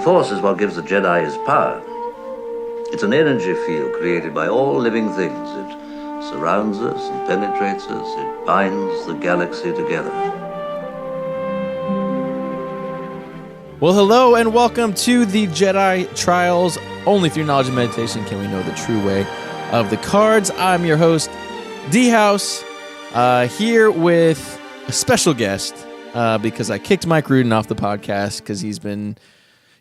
Force is what gives the Jedi his power. It's an energy field created by all living things. It surrounds us and penetrates us. It binds the galaxy together. Well, hello and welcome to the Jedi Trials. Only through knowledge and meditation can we know the true way of the cards. I'm your host, DHaus, here with a special guest because I kicked Mike Rudin off the podcast because he's been,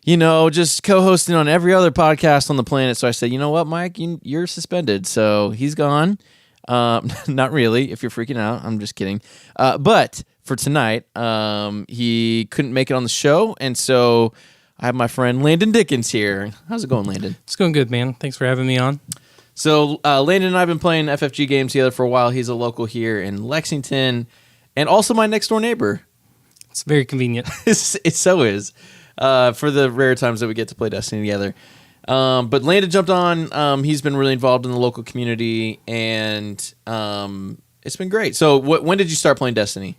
just co-hosting on every other podcast on the planet. So I said, you know what, Mike, you're suspended. So he's gone. Not really, if you're freaking out. I'm just kidding. But for tonight, he couldn't make it on the show, and so I have my friend Landon Dickens here. How's it going, Landon? It's going good, man. Thanks for having me on. So Landon and I have been playing FFG games together for a while. He's a local here in Lexington, and also my next-door neighbor. It's very convenient. It so is, for the rare times that we get to play Destiny together. But Landon jumped on. He's been really involved in the local community, and it's been great. So when did you start playing Destiny?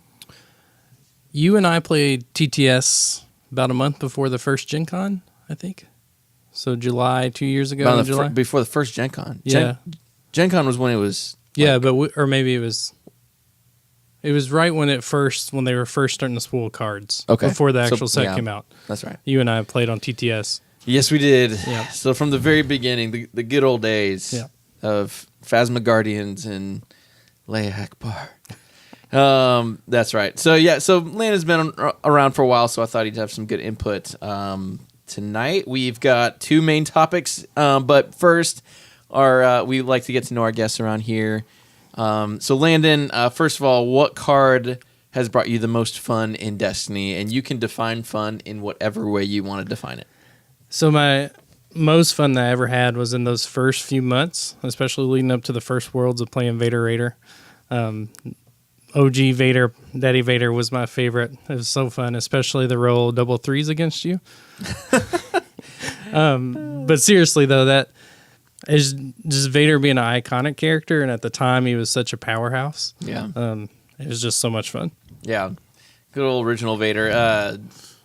You and I played TTS about a month before the first Gen Con, I think. So July, 2 years ago. Before the first Gen Con. Yeah. Gen Con was when it was. Yeah, or maybe it was. It was right when they were first starting to spool cards. Okay. Before the actual set came out. That's right. You and I played on TTS. Yes, we did. Yeah. So from the very beginning, the good old days of Phasma Guardians and Leia Akbar. That's right. So Landon's been around for a while, so I thought he'd have some good input. Tonight we've got two main topics, but first, we like to get to know our guests around here. So Landon, first of all, what card has brought you the most fun in Destiny? And you can define fun in whatever way you want to define it. So my most fun that I ever had was in those first few months, especially leading up to the first worlds of playing Vader Raider. OG Vader, Daddy Vader was my favorite. It was so fun, especially the roll double threes against you. But seriously, though, that is just Vader being an iconic character, and at the time, he was such a powerhouse. Yeah. It was just so much fun. Yeah. Good old original Vader.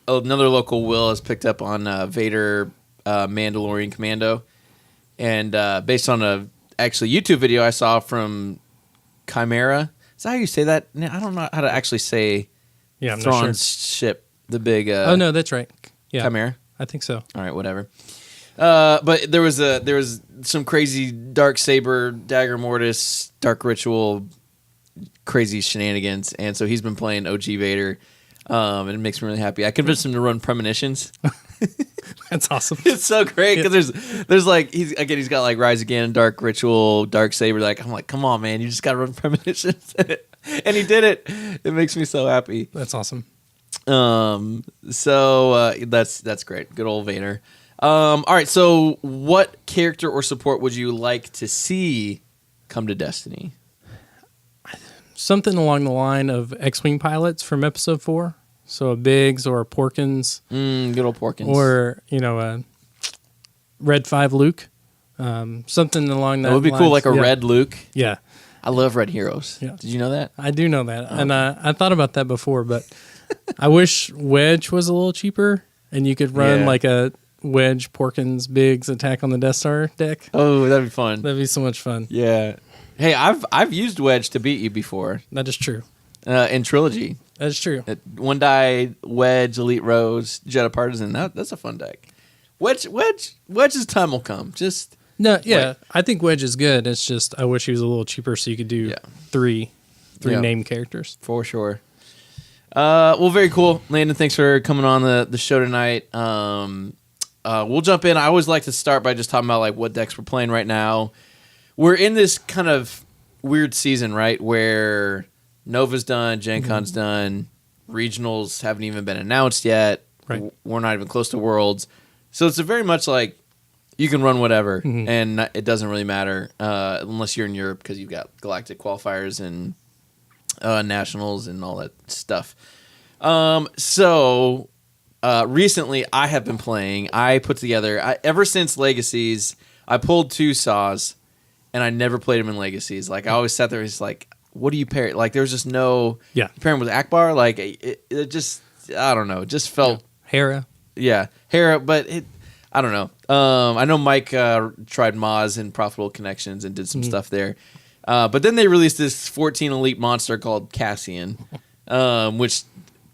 Another local Will has picked up on Vader Mandalorian Commando, and based on a YouTube video I saw from Chimera. Is that how you say that? I don't know how to actually say I'm Thrawn's not sure. ship, the big... oh, no, that's right. Yeah, Chimera? I think so. All right, whatever. But there was some crazy dark saber, dagger mortis, dark ritual, crazy shenanigans, and so he's been playing OG Vader, and it makes me really happy. I convinced him to run premonitions. That's awesome. It's so great because there's like he's got like Rise Again, Dark Ritual, Dark Saber. I'm like, come on, man, you just got to run premonitions, and he did it. It makes me so happy. That's awesome. So that's great. Good old Vader. All right. So, what character or support would you like to see come to Destiny? Something along the line of X-Wing pilots from Episode 4. So a Biggs or a Porkins. Good old Porkins. Or, a Red 5 Luke. Something along that would be lines. cool, like a Red Luke. Yeah. I love Red Heroes. Yeah. Did you know that? I do know that. Oh. And I thought about that before, but I wish Wedge was a little cheaper and you could run like a Wedge, Porkins, Biggs attack on the Death Star deck. Oh, that'd be fun. That'd be so much fun. Yeah. Hey, I've used Wedge to beat you before. That is true. In Trilogy. That's true. One die, Wedge, Elite Rose, Jedi Partisan. That's a fun deck. Wedge's time will come. Just wait. I think Wedge is good. It's just I wish he was a little cheaper so you could do three name characters. For sure. Well, very cool. Landon, thanks for coming on the show tonight. We'll jump in. I always like to start by just talking about like what decks we're playing right now. We're in this kind of weird season, right, where Nova's done, Gen Con's done, regionals haven't even been announced yet. Right. We're not even close to Worlds. So it's a very much like you can run whatever, and it doesn't really matter unless you're in Europe because you've got Galactic Qualifiers and Nationals and all that stuff. So recently I have been playing. I put together, ever since Legacies, I pulled 2 Saws, and I never played them in Legacies. Like, I always sat there and just like, what do you pair? Like, there was just no... Yeah. Pairing with Akbar, like, it just... I don't know. It just felt... Hera. Yeah, Hera, but I don't know. I know Mike tried Maz in Profitable Connections and did some stuff there. But then they released this 14 elite monster called Cassian, which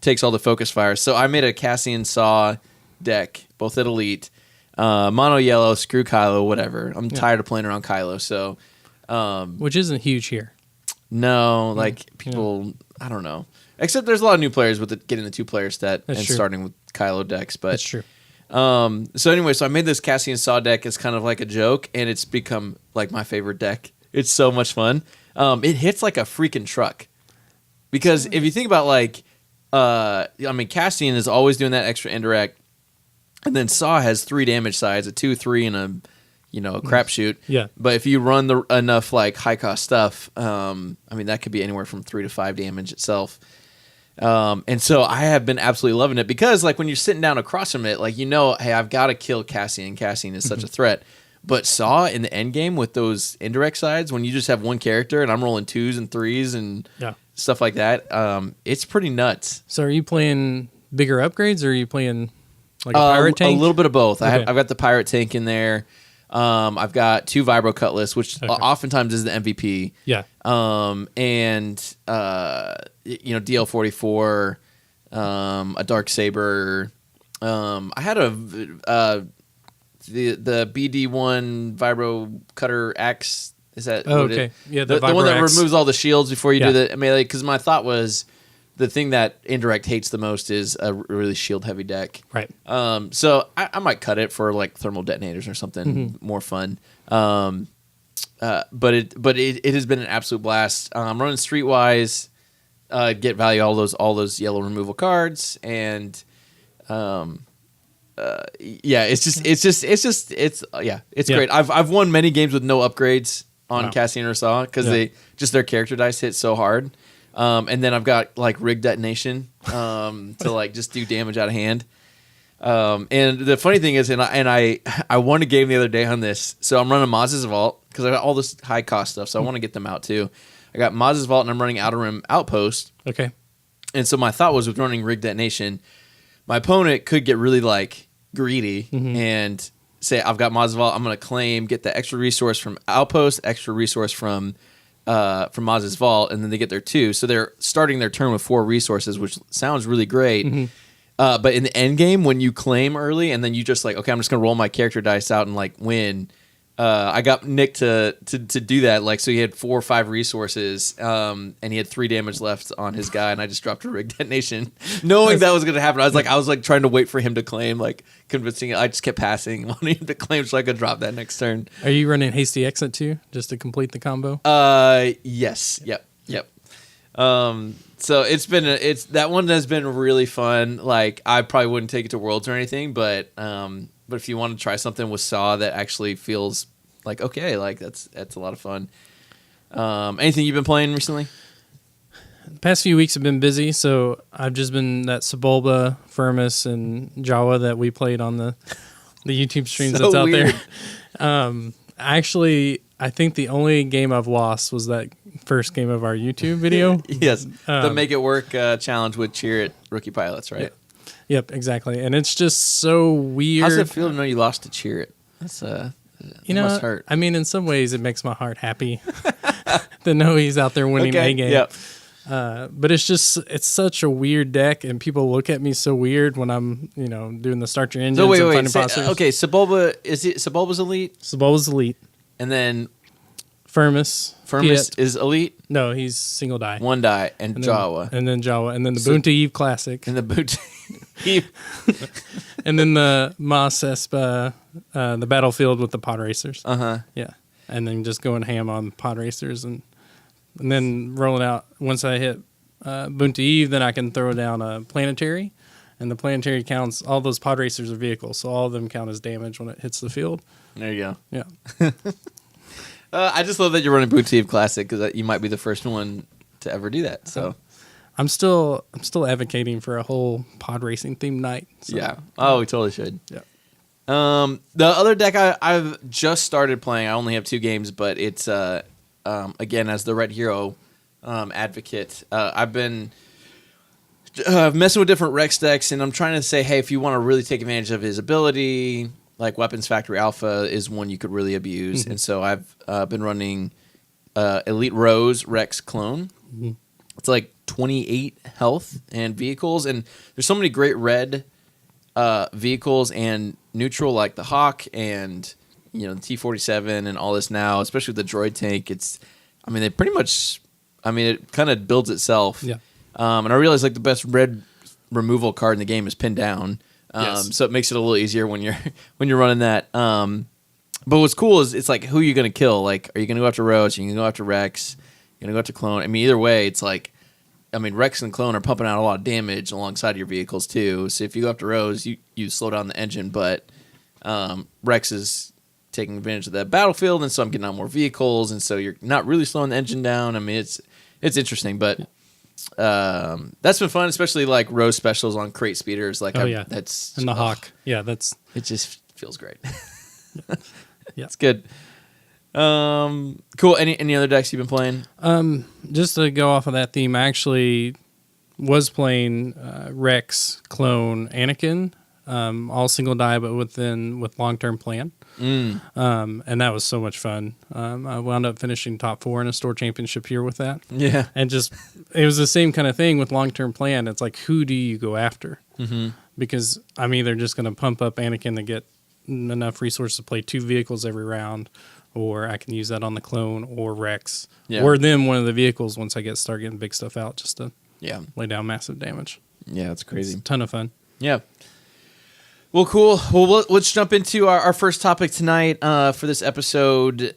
takes all the focus fires. So I made a Cassian Saw deck, both at elite, mono yellow, screw Kylo, whatever. I'm tired of playing around Kylo, so which isn't huge here. no, like people, I don't know. Except there's a lot of new players with getting the 2-player stat and true. starting with Kylo decks, but That's true. so anyway, so I made this Cassian Saw deck as kind of like a joke, and it's become like my favorite deck. It's so much fun. It hits like a freaking truck. Because if you think about like, I mean, Cassian is always doing that extra indirect, and then Saw has 3 damage sides, a 2, 3, and a crapshoot. Yeah. But if you run enough like high cost stuff, I mean that could be anywhere from 3 to 5 damage itself. And so I have been absolutely loving it because like when you're sitting down across from it, like hey, I've got to kill Cassian. Cassian is such a threat. But Saw in the end game with those indirect sides, when you just have one character and I'm rolling 2s and 3s and stuff like that, it's pretty nuts. So are you playing bigger upgrades or are you playing like a pirate tank? A little bit of both. Okay. I've got the pirate tank in there. I've got 2 Vibro Cutlass, which oftentimes is the MVP. Yeah. And DL44, a Dark Saber. I had the BD1 Vibro Cutter Axe. Is that? Okay. Yeah, the one that removes all the shields before you do the melee. Because my thought was the thing that indirect hates the most is a really shield heavy deck. Right. So I might cut it for like thermal detonators or something more fun. But it has been an absolute blast. I'm running Streetwise, get value all those yellow removal cards, and it's great. I've won many games with no upgrades on Cassian or Saw because their character dice hit so hard. And then I've got like rig detonation to like just do damage out of hand. And the funny thing is, and I won a game the other day on this. So I'm running Maz's Vault because I got all this high cost stuff. So I want to get them out too. I got Maz's Vault and I'm running Outer Rim Outpost. Okay. And so my thought was with running rig detonation, my opponent could get really like greedy and say, I've got Maz's Vault. I'm going to claim, get the extra resource from Outpost, extra resource from Maz's Vault, and then they get their 2. So they're starting their turn with 4 resources, which sounds really great. But in the end game, when you claim early and then you just like, okay, I'm just gonna roll my character dice out and like win. I got Nick to do that. Like, so he had 4 or 5 resources, and he had 3 damage left on his guy, and I just dropped a rig detonation, knowing that was gonna happen. I was like trying to wait for him to claim, like convincing. I just kept passing, wanting him to claim so I could drop that next turn. Are you running Hasty Exit too, just to complete the combo? Yes. Yep. So that one has been really fun. Like, I probably wouldn't take it to Worlds or anything, but if you want to try something with Saw that actually feels like okay, like that's a lot of fun. Anything you've been playing recently? The past few weeks have been busy, so I've just been that Sebulba, Firmus, and Jawa that we played on the YouTube streams So that's out weird. there. Actually, I think the only game I've lost was that first game of our YouTube video. Yes, the Make It Work challenge with Cheer It rookie pilots, right? Yep, exactly. And it's just so weird. How's it feel to know you lost to Cheer It? That's must hurt. I mean, in some ways, it makes my heart happy to know he's out there winning a game. Yep. But it's such a weird deck, and people look at me so weird when I'm, doing the start your engines So wait. and finding imposters. Okay, Sebulba's elite, Sebulba's elite. and then Firmus Firmus is elite. No, he's single die. 1 die, and then, Jawa, and then Jawa, and then the Boonta Eve Classic, and the boot. and then the Mas Espa, the Battlefield with the pod racers. Yeah, and then just going ham on pod racers, and then rolling out. Once I hit Boonta Eve, then I can throw down a planetary, and the planetary counts. All those pod racers are vehicles, so all of them count as damage when it hits the field. There you go. Yeah. I just love that you're running Boot Eve Classic because you might be the first one to ever do that. So I'm still advocating for a whole pod racing themed night. So. yeah. Oh, we totally should. Yeah. The other deck I've just started playing. I only have 2 games, but it's again as the Red Hero advocate. I've been messing with different Rex decks, and I'm trying to say, hey, if you want to really take advantage of his ability, like Weapons Factory Alpha is one you could really abuse. And so I've been running Elite Rose Rex Clone. It's like 28 health and vehicles, and there's so many great red vehicles and neutral, like the Hawk and the T-47 and all this now, especially with the droid tank. They pretty much, it kind of builds itself. Yeah. And I realize like the best red removal card in the game is Pinned Down. Yes. So it makes it a little easier when you're running that. But what's cool is it's like, who are you going to kill? Like, are you going to go after Rose? Are you going to go after Rex? You're going to go after Clone? Either way, it's like, Rex and Clone are pumping out a lot of damage alongside your vehicles too. So if you go after Rose, you slow down the engine, but Rex is taking advantage of that battlefield, and so I'm getting out more vehicles, and so you're not really slowing the engine down. It's interesting, but that's been fun, especially like Rose specials on crate speeders. Like, that's and the Hawk. Yeah, it just feels great. Yeah, it's good. Cool. Any other decks you've been playing? Just to go off of that theme, I actually was playing Rex, Clone, Anakin, all single die, but with long-term plan. And that was so much fun. I wound up finishing top 4 in a store championship here with that. Yeah. And it was the same kind of thing with long-term plan. It's like, who do you go after? Because I'm either just going to pump up Anakin to get enough resources to play 2 vehicles every round, or I can use that on the Clone or Rex, or then one of the vehicles once I start getting big stuff out, just to lay down massive damage. Yeah, it's crazy. It's a ton of fun. Yeah. Well, cool. Well, let's jump into our first topic tonight for this episode.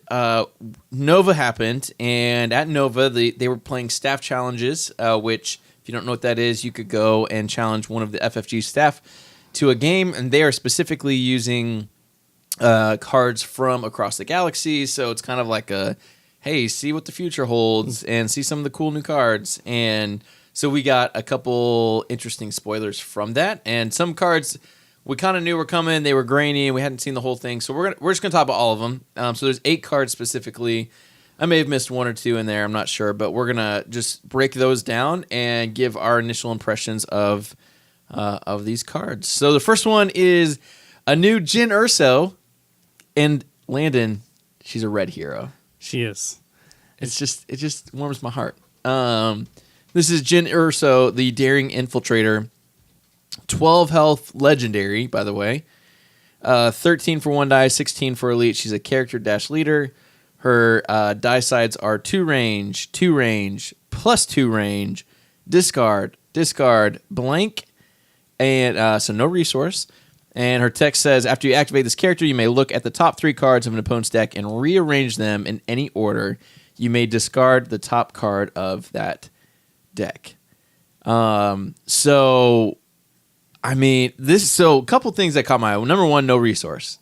Nova happened, and at Nova, they were playing staff challenges, which, if you don't know what that is, you could go and challenge one of the FFG staff to a game, and they are specifically using cards from across the galaxy, so it's kind of like hey, see what the future holds, and see some of the cool new cards. And so we got a couple interesting spoilers from that, and some cards we kind of knew were coming. They were grainy, and we hadn't seen the whole thing. So we're just gonna talk about all of them. So there's 8 cards specifically. I may have missed 1 or 2 in there. I'm not sure, but we're gonna just break those down and give our initial impressions of these cards. So the first one is a new Jyn Erso, and Landon. She's a red hero. She is. It just warms my heart. This is Jyn Erso, the Daring Infiltrator. 12 health, legendary, by the way. 13 for 1 die, 16 for elite. She's a character dash leader. Her die sides are 2 range, plus 2 range, discard, blank, and so no resource. And her text says, after you activate this character, you may look at the top 3 cards of an opponent's deck and rearrange them in any order. You may discard the top card of that deck. So a couple things that caught my eye. Number 1, no resource.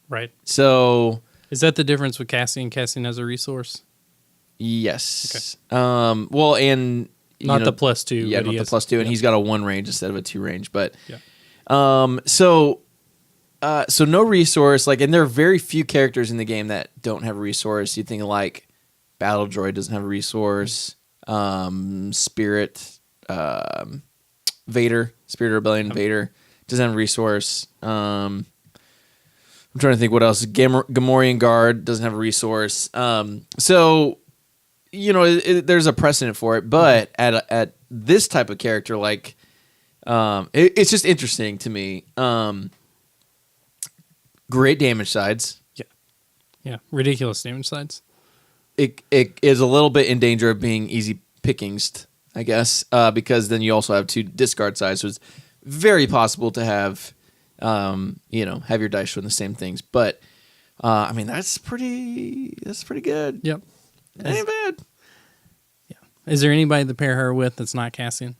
Right. So is that the difference with Cassian? Cassian has a resource? Yes. Okay. Well, and not the plus 2. Yeah, not the plus 2, and he's got a 1 range instead of a 2 range. But so no resource. Like, and there are very few characters in the game that don't have a resource. You think like Battle Droid doesn't have a resource. Spirit Rebellion Vader doesn't have a resource. I'm trying to think what else. Gamorrean Guard doesn't have a resource. So there's a precedent for it, but at this type of character, like, it's just interesting to me. Great damage sides. Yeah, ridiculous damage sides. It is a little bit in danger of being easy pickings, I guess, because then you also have 2 discard sides, so it's very possible to have, have your dice showing the same things. But that's pretty good. Yep, it ain't bad. Yeah. Is there anybody to pair her with that's not Cassian?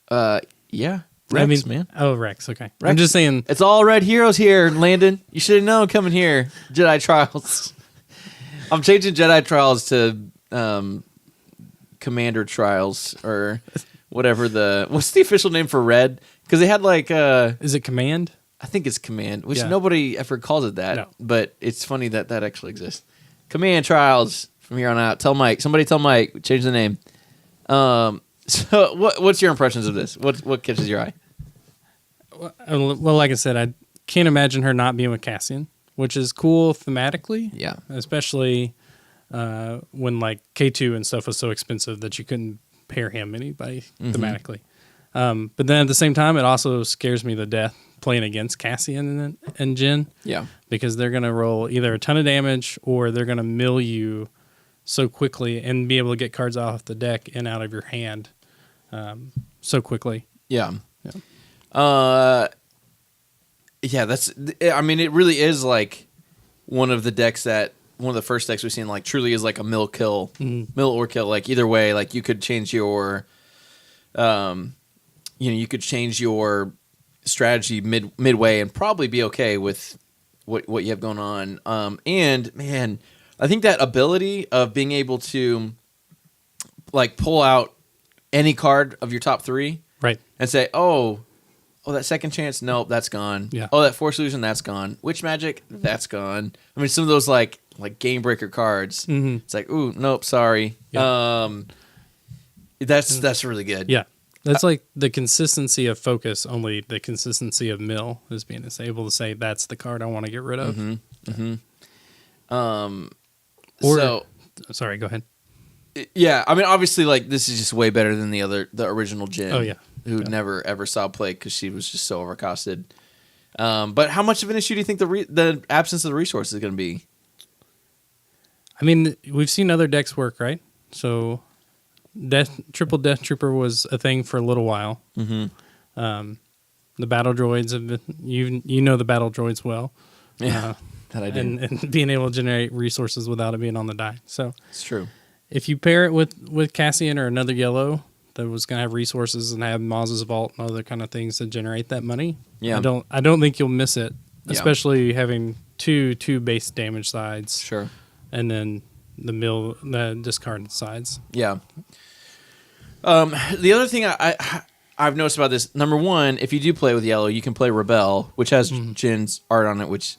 Yeah. Rex, man. Oh, Rex. Okay. Rex. I'm just saying. It's all red heroes here, Landon. You should have known coming here. Jedi Trials. I'm changing Jedi Trials to Commander Trials or whatever what's the official name for red? Because they had like is it Command? I think it's Command, which nobody ever calls it that. No. But it's funny that actually exists. Command Trials from here on out. Somebody tell Mike, change the name. So what's your impressions of this? What catches your eye? Well, like I said, I can't imagine her not being with Cassian, which is cool thematically. Yeah. Especially when like K2 and stuff was so expensive that you couldn't pair him anybody thematically. But then at the same time, it also scares me to death playing against Cassian and Jin. Yeah. Because they're going to roll either a ton of damage or they're going to mill you so quickly and be able to get cards off the deck and out of your hand so quickly. Yeah. Yeah, that's. I mean, it really is like one of the first decks we've seen. Like, truly is like a mill or kill. Like either way, like you could change your, you could change your strategy midway and probably be okay with what you have going on. And man, I think that ability of being able to like pull out any card of your top three, right, and say, oh, that second chance, nope, that's gone. Yeah. Oh, that force illusion, that's gone. Witch magic, that's gone. I mean, some of those like game breaker cards. It's like, ooh, nope, sorry. Yeah. That's really good. Yeah. That's like the consistency of focus, only the consistency of mill is being able to say that's the card I want to get rid of. Sorry, go ahead. Yeah, I mean, obviously, like this is just way better than the original Jin. Oh yeah, who never ever saw play because she was just so overcosted. But how much of an issue do you think the absence of the resource is going to be? I mean, we've seen other decks work, right? So, triple Death Trooper was a thing for a little while. The battle droids have been, you know the battle droids well. Yeah, that I do. And being able to generate resources without it being on the die. So it's true. If you pair it with Cassian or another yellow that was going to have resources and have Maz's Vault and other kind of things to generate that money, I don't think you'll miss it, especially having two base damage sides. Sure. And then the discarded sides. Yeah. The other thing I've noticed about this, number one, if you do play with yellow, you can play Rebel, which has Jin's art on it, which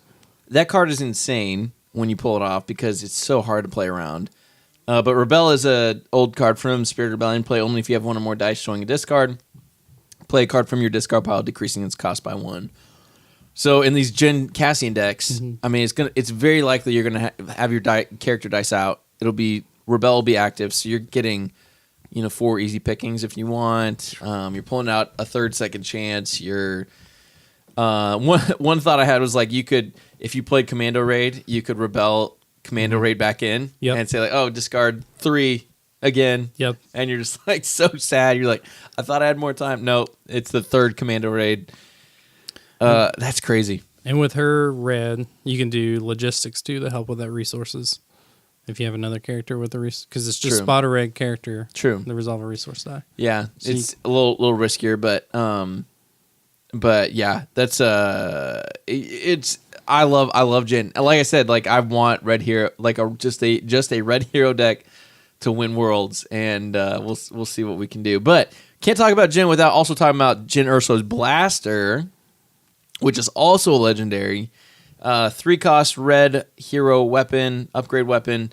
that card is insane when you pull it off because it's so hard to play around. But Rebel is an old card from Spirit Rebellion. Play only if you have one or more dice showing a discard. Play a card from your discard pile, decreasing its cost by 1. So in these Jin Cassian decks, I mean, it's very likely you're gonna have your character dice out. Rebel will be active, so you're getting 4 easy pickings if you want. You're pulling out a third second chance. You're one thought I had was like you could, if you played Commando Raid, you could Rebel Commando Raid back in and say like, oh, discard 3 again. Yep. And you're just like so sad. You're like, I thought I had more time. No, it's the third Commando Raid. That's crazy. And with her red, you can do logistics too to help with that resources. If you have another character with the because it's just spot a red character. True. The resolve a resource die. Yeah, so it's a little riskier, but yeah, that's it's. I love Jin. Like I said, like I want Red Hero, like just a Red Hero deck to win Worlds, and we'll see what we can do. But can't talk about Jin without also talking about Jyn Erso's Blaster, which is also a legendary 3-cost red hero weapon, upgrade weapon.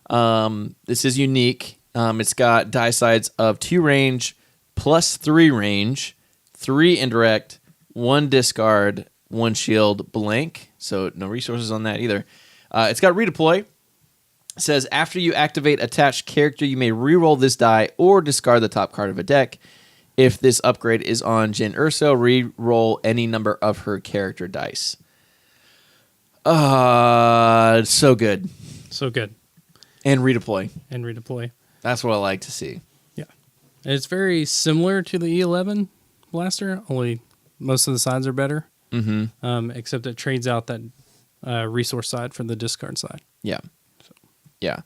This is unique. It's got die sides of 2 range plus 3 range, 3 indirect, 1 discard, 1 shield, blank. So no resources on that either. It's got redeploy. It says after you activate attached character, you may reroll this die or discard the top card of a deck. If this upgrade is on Jyn Erso, re-roll any number of her character dice. So good. So good. And redeploy. That's what I like to see. Yeah. And it's very similar to the E11 blaster, only most of the sides are better. Except it trades out that resource side for the discard side. Yeah. Yeah.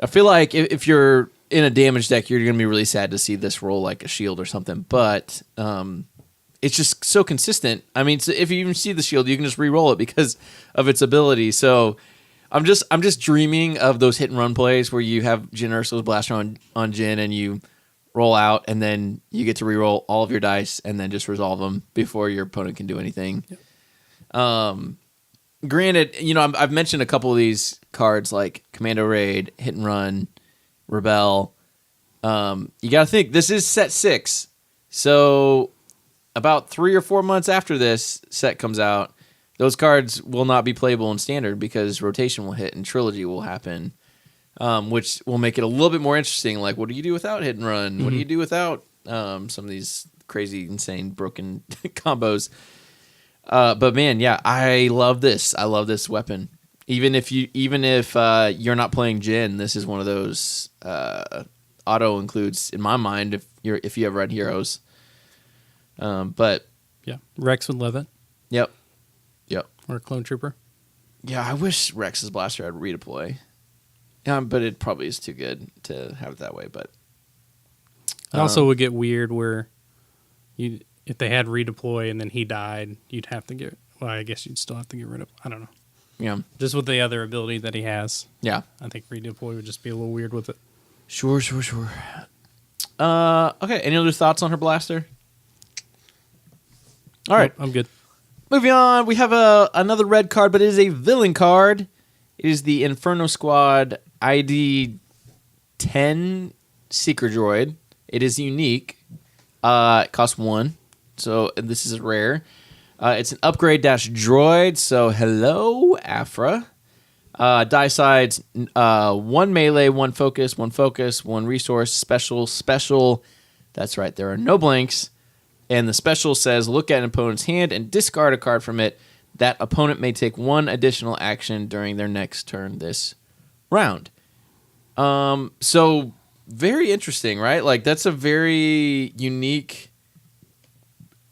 I feel like if you're in a damage deck, you're going to be really sad to see this roll like a shield or something. But it's just so consistent. I mean, so if you even see the shield, you can just re-roll it because of its ability. So I'm just dreaming of those hit and run plays where you have Jyn Erso's Blaster on Jin and you roll out and then you get to re-roll all of your dice and then just resolve them before your opponent can do anything. Yep. Granted, I've mentioned a couple of these cards like Commando Raid, Hit and Run, Rebel. You got to think, this is set 6. So about 3 or 4 months after this set comes out, those cards will not be playable in Standard because rotation will hit and Trilogy will happen, which will make it a little bit more interesting. Like, what do you do without Hit and Run? What do you do without some of these crazy, insane, broken combos? But man, yeah, I love this. I love this weapon. Even if you're not playing Jin, this is one of those auto includes in my mind if you have read Heroes. But yeah, Rex would love it. Yep. Or Clone Trooper. Yeah, I wish Rex's blaster had redeploy. But it probably is too good to have it that way. But it also would get weird where if they had redeploy and then he died, you'd have to get. Well, I guess you'd still have to get rid of. I don't know. Yeah, just with the other ability that he has. Yeah, I think redeploy would just be a little weird with it. Sure. Okay. Any other thoughts on her blaster? All right, I'm good. Moving on, we have another red card, but it is a villain card. It is the Inferno Squad ID 10 Seeker Droid. It is unique. It costs 1, so this is rare. It's an upgrade-droid, so hello, Afra. Die sides, 1 melee, 1 focus, 1 resource, special. That's right, there are no blanks. And the special says, look at an opponent's hand and discard a card from it. That opponent may take 1 additional action during their next turn this round. So very interesting, right? Like, that's a very unique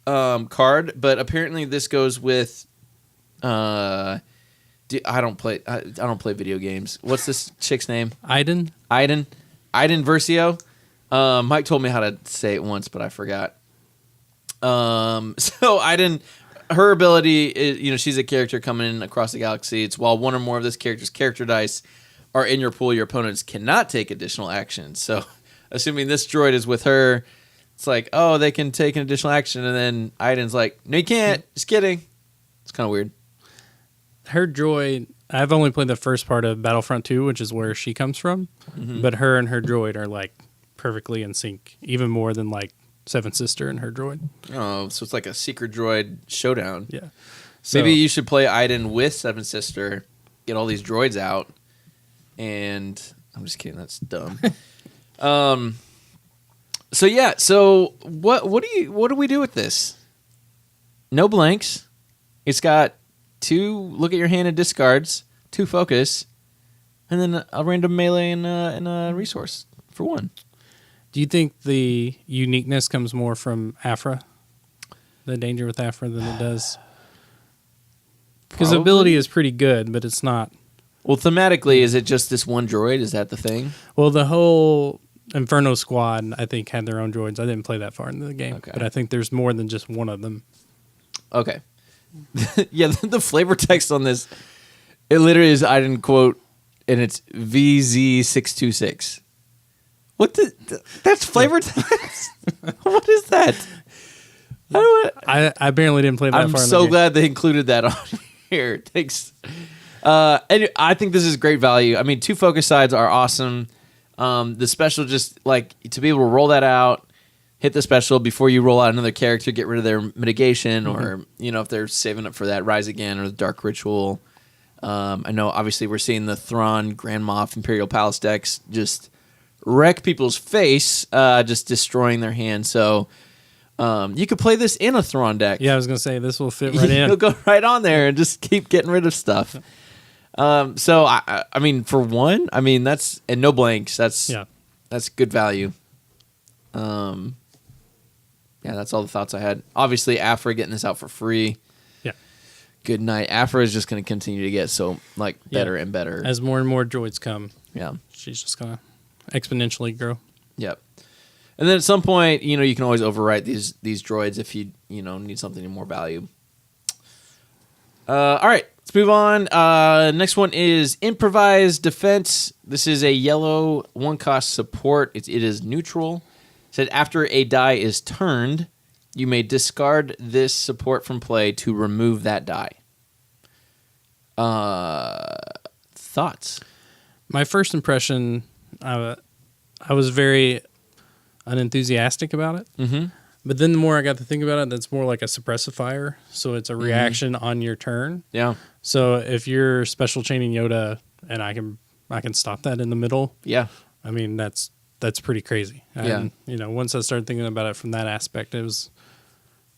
card, but apparently this goes with I don't play video games. What's this chick's name? Iden Versio. Mike told me how to say it once, but I forgot. So Iden, her ability is, she's a character coming across the galaxy. It's while 1 or more of this character's character dice are in your pool, your opponents cannot take additional actions. So assuming this droid is with her, it's like, oh, they can take an additional action, and then Iden's like, no, you can't. Just kidding. It's kind of weird. Her droid, I've only played the first part of Battlefront 2, which is where she comes from, but her and her droid are like perfectly in sync, even more than like Seven Sister and her droid. Oh, so it's like a secret droid showdown. Yeah. So, maybe you should play Iden with Seven Sister, get all these droids out, and I'm just kidding. That's dumb. So yeah. So what do we do with this? No blanks. It's got 2 look at your hand and discards, 2 focus, and then a random melee and a resource for 1. Do you think the uniqueness comes more from Afra, the danger with Afra, than it does? Because the ability is pretty good, but it's not. Well, thematically, is it just this one droid? Is that the thing? Well, the whole Inferno Squad, I think, had their own droids. I didn't play that far into the game, but I think there's more than just one of them. Okay. Yeah, the flavor text on this, it literally is, I didn't quote, and it's VZ626. What that's flavor text? What is that? I apparently didn't play that I'm far. I'm so glad they included that on here. Thanks. And I think this is great value. I mean, 2 focus sides are awesome. The special, just like to be able to roll that out, hit the special before you roll out another character, get rid of their mitigation, or if they're saving up for that Rise Again or the Dark Ritual. I know obviously we're seeing the Thrawn, Grand Moff, Imperial Palace decks just wreck people's face, just destroying their hand. So you could play this in a Thrawn deck. Yeah, I was going to say, this will fit right in. It'll go right on there and just keep getting rid of stuff. So, I mean, for 1, I mean, that's, and no blanks, that's good value. Yeah, that's all the thoughts I had. Obviously, Afra getting this out for free. Yeah. Good night. Afra is just going to continue to get better and better. As more and more droids come. Yeah. She's just going to exponentially grow. Yep. And then at some point, you can always overwrite these droids if you need something of more value. All right, let's move on. Next one is Improvised Defense. This is a yellow 1-cost support. It is neutral. It said after a die is turned, you may discard this support from play to remove that die. Thoughts? My first impression, I was very unenthusiastic about it. Mm-hmm. But then the more I got to think about it, that's more like a suppressifier. So it's a reaction on your turn. Yeah. So if you're special chaining Yoda and I can stop that in the middle, Yeah. I mean, that's pretty crazy. And, once I started thinking about it from that aspect,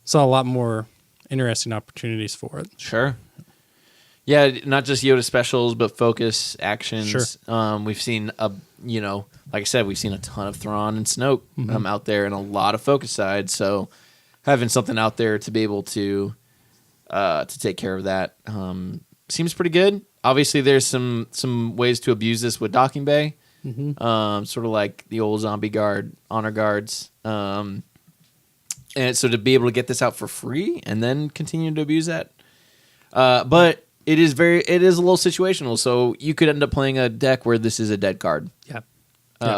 saw a lot more interesting opportunities for it. Sure. Yeah, not just Yoda specials, but focus actions. Sure. We've seen like I said, we've seen a ton of Thrawn and Snoke out there, and a lot of focus sides. So having something out there to be able to take care of that seems pretty good. Obviously, there's some ways to abuse this with docking bay, sort of like the old zombie guard honor guards. And so to be able to get this out for free and then continue to abuse that, but it is a little situational. So you could end up playing a deck where this is a dead card. Yeah.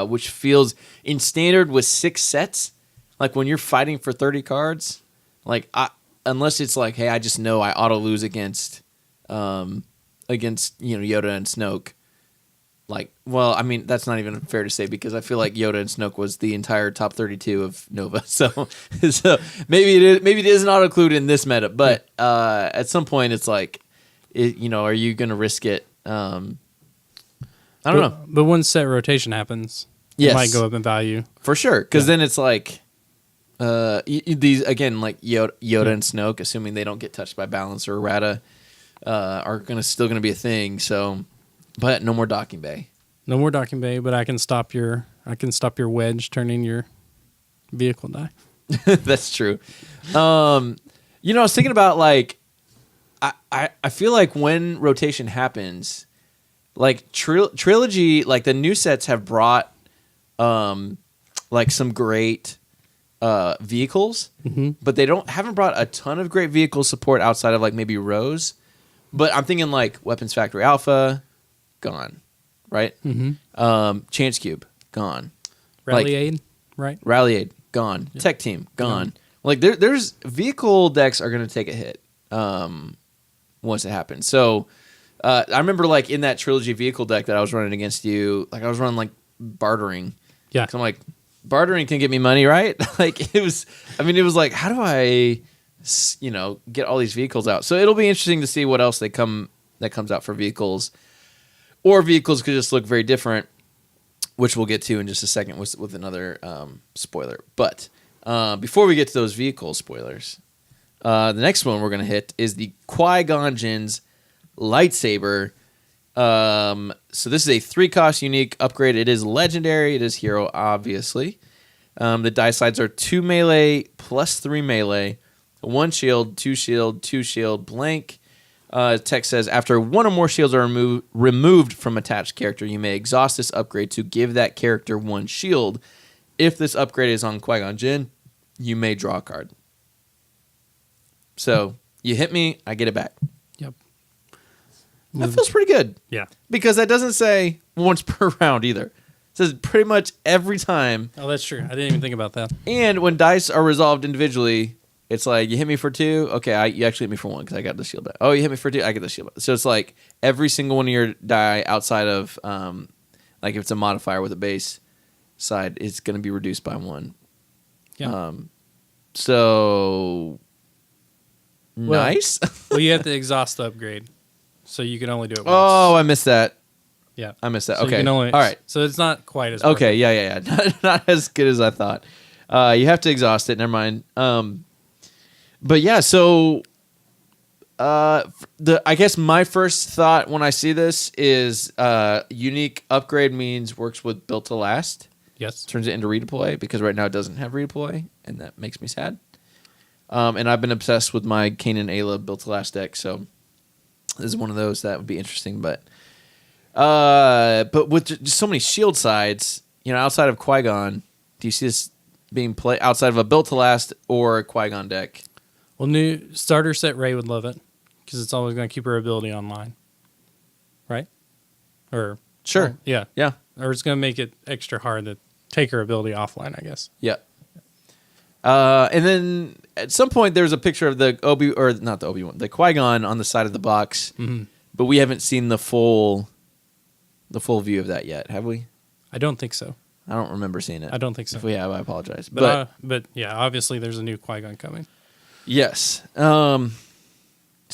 Which feels in standard with 6 sets, like when you're fighting for 30 cards, like unless it's like, hey, I just know I auto lose against Yoda and Snoke. Like, well, I mean, that's not even fair to say because I feel like Yoda and Snoke was the entire top 32 of Nova. So maybe it is an auto include in this meta, but at some point it's like, are you going to risk it? I don't know. But once set rotation happens, yes, it might go up in value. For sure. Because then it's like, these, again, like Yoda and Snoke, assuming they don't get touched by balance or errata, are still going to be a thing. So, but no more docking bay. No more docking bay, but I can stop your wedge turning your vehicle die. That's true. I was thinking about like, I feel like when rotation happens, like trilogy, like the new sets have brought like some great vehicles, but they haven't brought a ton of great vehicle support outside of like maybe Rose. But I'm thinking like Weapons Factory Alpha, gone, right? Chance Cube, gone. Rally Aid, right? Rally Aid, gone. Yeah. Tech Team, gone. Like there's vehicle decks are going to take a hit once it happens. So I remember like in that trilogy vehicle deck that I was running against you, like I was running like bartering. Yeah. 'Cause I'm like, bartering can get me money, right? Like it was like, how do I, get all these vehicles out? So it'll be interesting to see what else that comes out for vehicles, or vehicles could just look very different, which we'll get to in just a second with another spoiler. But before we get to those vehicle spoilers, the next one we're going to hit is the Qui-Gon Jinn's lightsaber. So this is a 3-cost unique upgrade. It is legendary. It is hero, obviously. The die sides are 2 melee plus 3 melee, 1 shield, 2 shield, 2 shield, blank. Text says, after 1 or more shields are removed from attached character, you may exhaust this upgrade to give that character 1 shield. If this upgrade is on Qui-Gon Jinn, you may draw a card. So you hit me, I get it back. Yep. That feels pretty good. Yeah. Because that doesn't say once per round either. It says pretty much every time. Oh, that's true. I didn't even think about that. And when dice are resolved individually, it's like, you hit me for 2. Okay, you actually hit me for 1 because I got the shield back. Oh, you hit me for 2. I get the shield back. So it's like every single one of your die outside of, like if it's a modifier with a base side, it's going to be reduced by 1. Yeah. So... nice. Well, you have to exhaust the upgrade, so you can only do it once. Oh, I missed that. Yeah, I missed that. So Okay, all right. So it's not quite as okay. Yeah. Not as good as I thought. You have to exhaust it. Never mind. But yeah. So, I guess my first thought when I see this is unique upgrade means works with built to last. Yes. Turns it into redeploy because right now it doesn't have redeploy, and that makes me sad. And I've been obsessed with my Kanan Ayla built to last deck, so this is one of those that would be interesting. But with just so many shield sides, outside of Qui-Gon, do you see this being played outside of a built to last or a Qui-Gon deck? Well, new starter set Rey would love it because it's always going to keep her ability online, right? Or sure, yeah. Or it's going to make it extra hard to take her ability offline, I guess. Yeah. And then at some point there was a picture of the the Qui-Gon on the side of the box, but we haven't seen the full view of that yet, have we? I don't think so. I don't remember seeing it. I don't think so. If we have, I apologize. But yeah, obviously there's a new Qui-Gon coming. Yes. So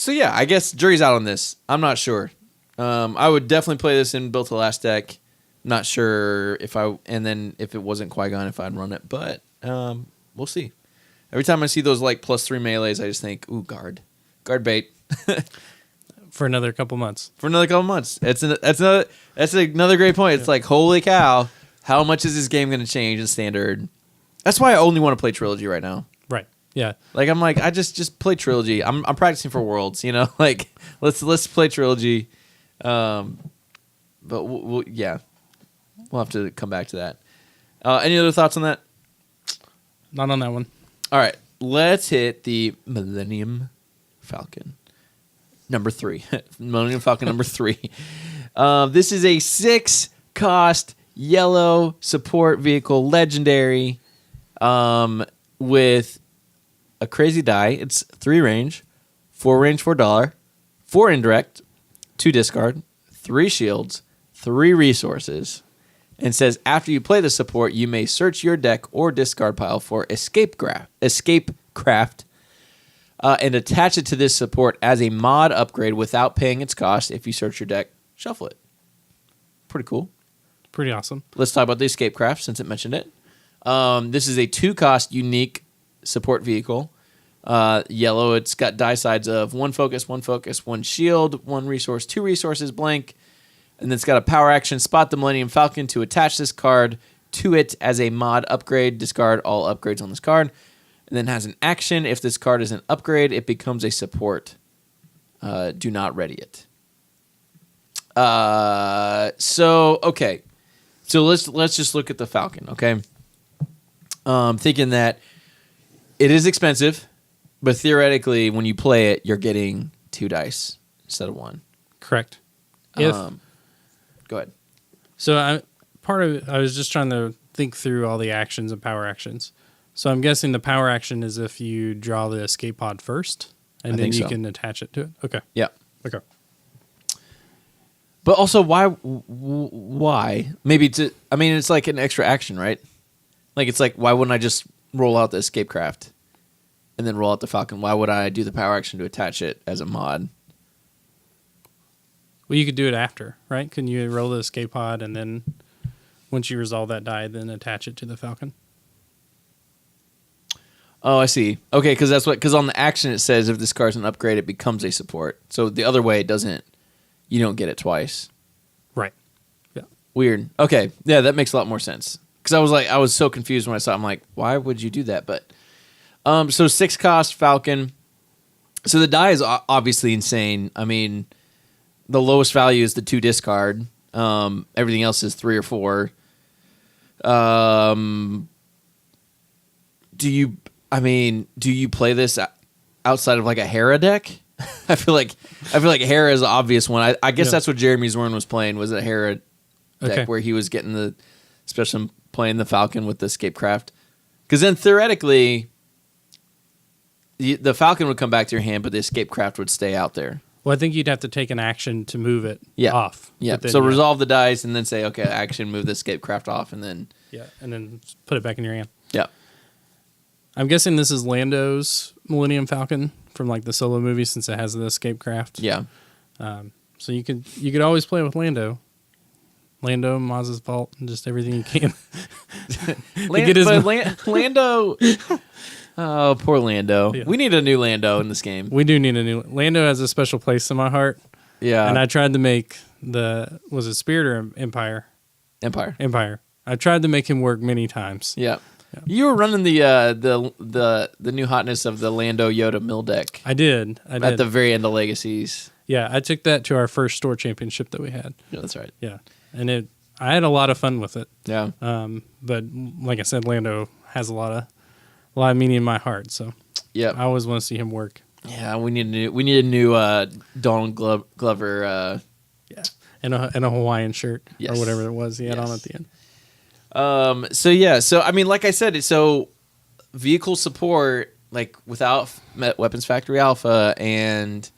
yeah, I guess jury's out on this. I'm not sure. I would definitely play this in Built to Last deck. Not sure if it wasn't Qui-Gon, if I'd run it, but we'll see. Every time I see those like +3 melees, I just think, ooh, guard bait. For another couple months. That's another great point. It's like, holy cow, how much is this game going to change in standard? That's why I only want to play Trilogy right now. Right. Yeah. Like I'm like, I just play Trilogy. I'm practicing for Worlds, like let's play Trilogy. But we'll have to come back to that. Any other thoughts on that? Not on that one. All right, let's hit the Millennium Falcon number 3. Millennium Falcon number 3. This is a 6-cost yellow support vehicle, legendary, with a crazy die. It's 3 range, 4 range for $1, 4 indirect, 2 discard, 3 shields, 3 resources, and says after you play the support, you may search your deck or discard pile for escape craft, and attach it to this support as a mod upgrade without paying its cost. If you search your deck, shuffle it. Pretty cool. Pretty awesome. Let's talk about the escape craft since it mentioned it. This is a 2-cost unique support vehicle. Yellow. It's got die sides of 1 focus, 1 shield, 1 resource, 2 resources, blank. And then it's got a power action. Spot the Millennium Falcon to attach this card to it as a mod upgrade. Discard all upgrades on this card. And then has an action. If this card is an upgrade, it becomes a support. Do not ready it. Okay. So let's just look at the Falcon, okay? Thinking that it is expensive, but theoretically, when you play it, you're getting 2 dice instead of 1. Correct. Go ahead. So I was just trying to think through all the actions and power actions. So I'm guessing the power action is if you draw the escape pod first, and then you can attach it to it. Okay. Yeah. Okay. But also, why? Maybe it's like an extra action, right? Like, it's like, why wouldn't I just roll out the escape craft and then roll out the Falcon? Why would I do the power action to attach it as a mod? Well, you could do it after, right? Can you roll the escape pod and then once you resolve that die, then attach it to the Falcon? Oh, I see. Okay, because on the action it says if this card's an upgrade, it becomes a support. So the other way, you don't get it twice. Right. Yeah. Weird. Okay. Yeah, that makes a lot more sense. Because I was so confused when I saw it. I'm like, why would you do that? But, so 6-cost Falcon. So the die is obviously insane. I mean, the lowest value is the 2 discard. Everything else is 3 or 4. Do you play this outside of like a Hera deck? I feel like Hera is an obvious one. I guess that's what Jeremy Zorn was playing, was a Hera deck where he was getting especially playing the Falcon with the escape craft. Because then theoretically, the Falcon would come back to your hand, but the escape craft would stay out there. Well, I think you'd have to take an action to move it off. Yeah. So resolve the dice and then say, okay, action, move the escape craft off, and then and then put it back in your hand. Yeah. I'm guessing this is Lando's Millennium Falcon from like the Solo movie, since it has the escape craft. Yeah. So you could always play with Lando, Maz's Vault, and just everything you can. Lando. Oh, poor Lando. Yeah. We need a new Lando in this game. We do need a new Lando. Has a special place in my heart. Yeah. And I tried to make was it Spirit or Empire? Empire. I tried to make him work many times. Yeah. You were running the new hotness of the Lando Yoda mill deck. I did. At the very end of Legacies. Yeah, I took that to our first store championship that we had. Yeah, that's right. Yeah, and I had a lot of fun with it. Yeah. But like I said, Lando has a lot of meaning in my heart. So yeah, I always want to see him work. Yeah, we need a new Donald Glover. Yeah, and a Hawaiian shirt or whatever it was he had on at the end. So I mean, like I said, so vehicle support, like without Weapons Factory Alpha and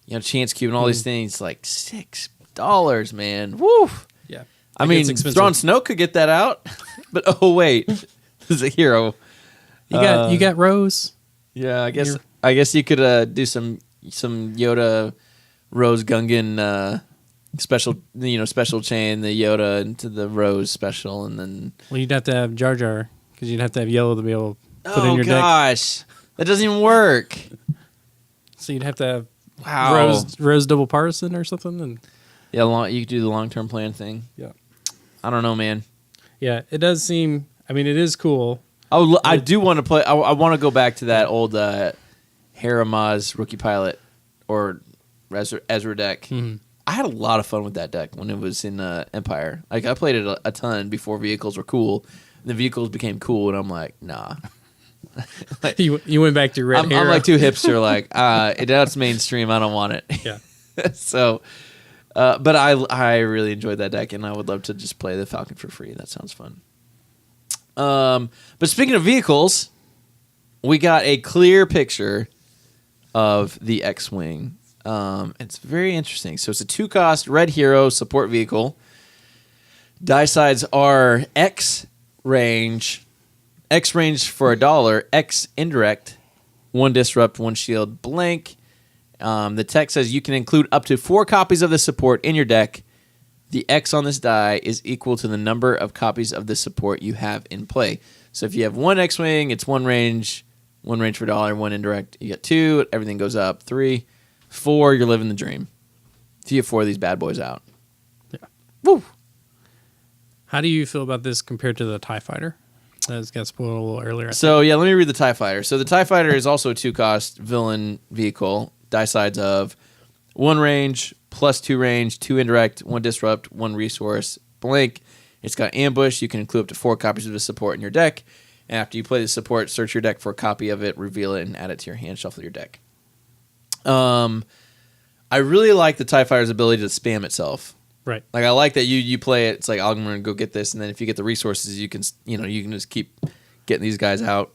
Chance Cube and all these things, like $6, man. Woo! Yeah, I mean, Thrawn Snoke could get that out. But oh wait, there's a hero. You got Rose. Yeah, I guess you could do some Yoda Rose Gungan special chain the Yoda into the Rose special, and then You'd have to have Jar Jar because you'd have to have yellow to be able to put in your deck. Oh gosh, that doesn't even work. So you'd have to have Wow. Rose double partisan or something, and Yeah, you could do the long-term plan thing. yeah, I don't know, man. yeah, it does seem. I mean, it is cool. I do want to play. I want to go back to that old Haramaz rookie pilot or Ezra deck. Mm-hmm. I had a lot of fun with that deck when it was in Empire. Like I played it a ton before vehicles were cool. And the vehicles became cool, and I'm like, nah. You went back to Red I'm Hero. like too hipster. Like that's mainstream. I don't want it. Yeah. So, but I really enjoyed that deck, and I would love to just play the Falcon for free. That sounds fun. But speaking of vehicles, we got a clear picture of the X-Wing. It's very interesting. So it's a 2-cost Red Hero support vehicle. Die sides are X range for $1, X indirect, 1 disrupt, 1 shield, blank. The text says you can include up to 4 copies of the support in your deck. The X on this die is equal to the number of copies of the support you have in play. So if you have 1 X-Wing, it's 1 range for $1, 1 indirect. You get 2, everything goes up. 3, 4, you're living the dream. So you have 4 of these bad boys out. Yeah. Woo! How do you feel about this compared to the TIE Fighter? That got spoiled a little earlier. So yeah, let me read the TIE Fighter. So the TIE Fighter is also a 2-cost villain vehicle. Die sides of 1 range, plus 2 range, 2 indirect, 1 disrupt, 1 resource, blank. It's got ambush. You can include up to 4 copies of the support in your deck. And after you play the support, search your deck for a copy of it, reveal it, and add it to your hand, shuffle your deck. I really like the TIE Fighter's ability to spam itself. Right. Like I like that you play it. It's like I'm going to go get this, and then if you get the resources, you can just keep getting these guys out.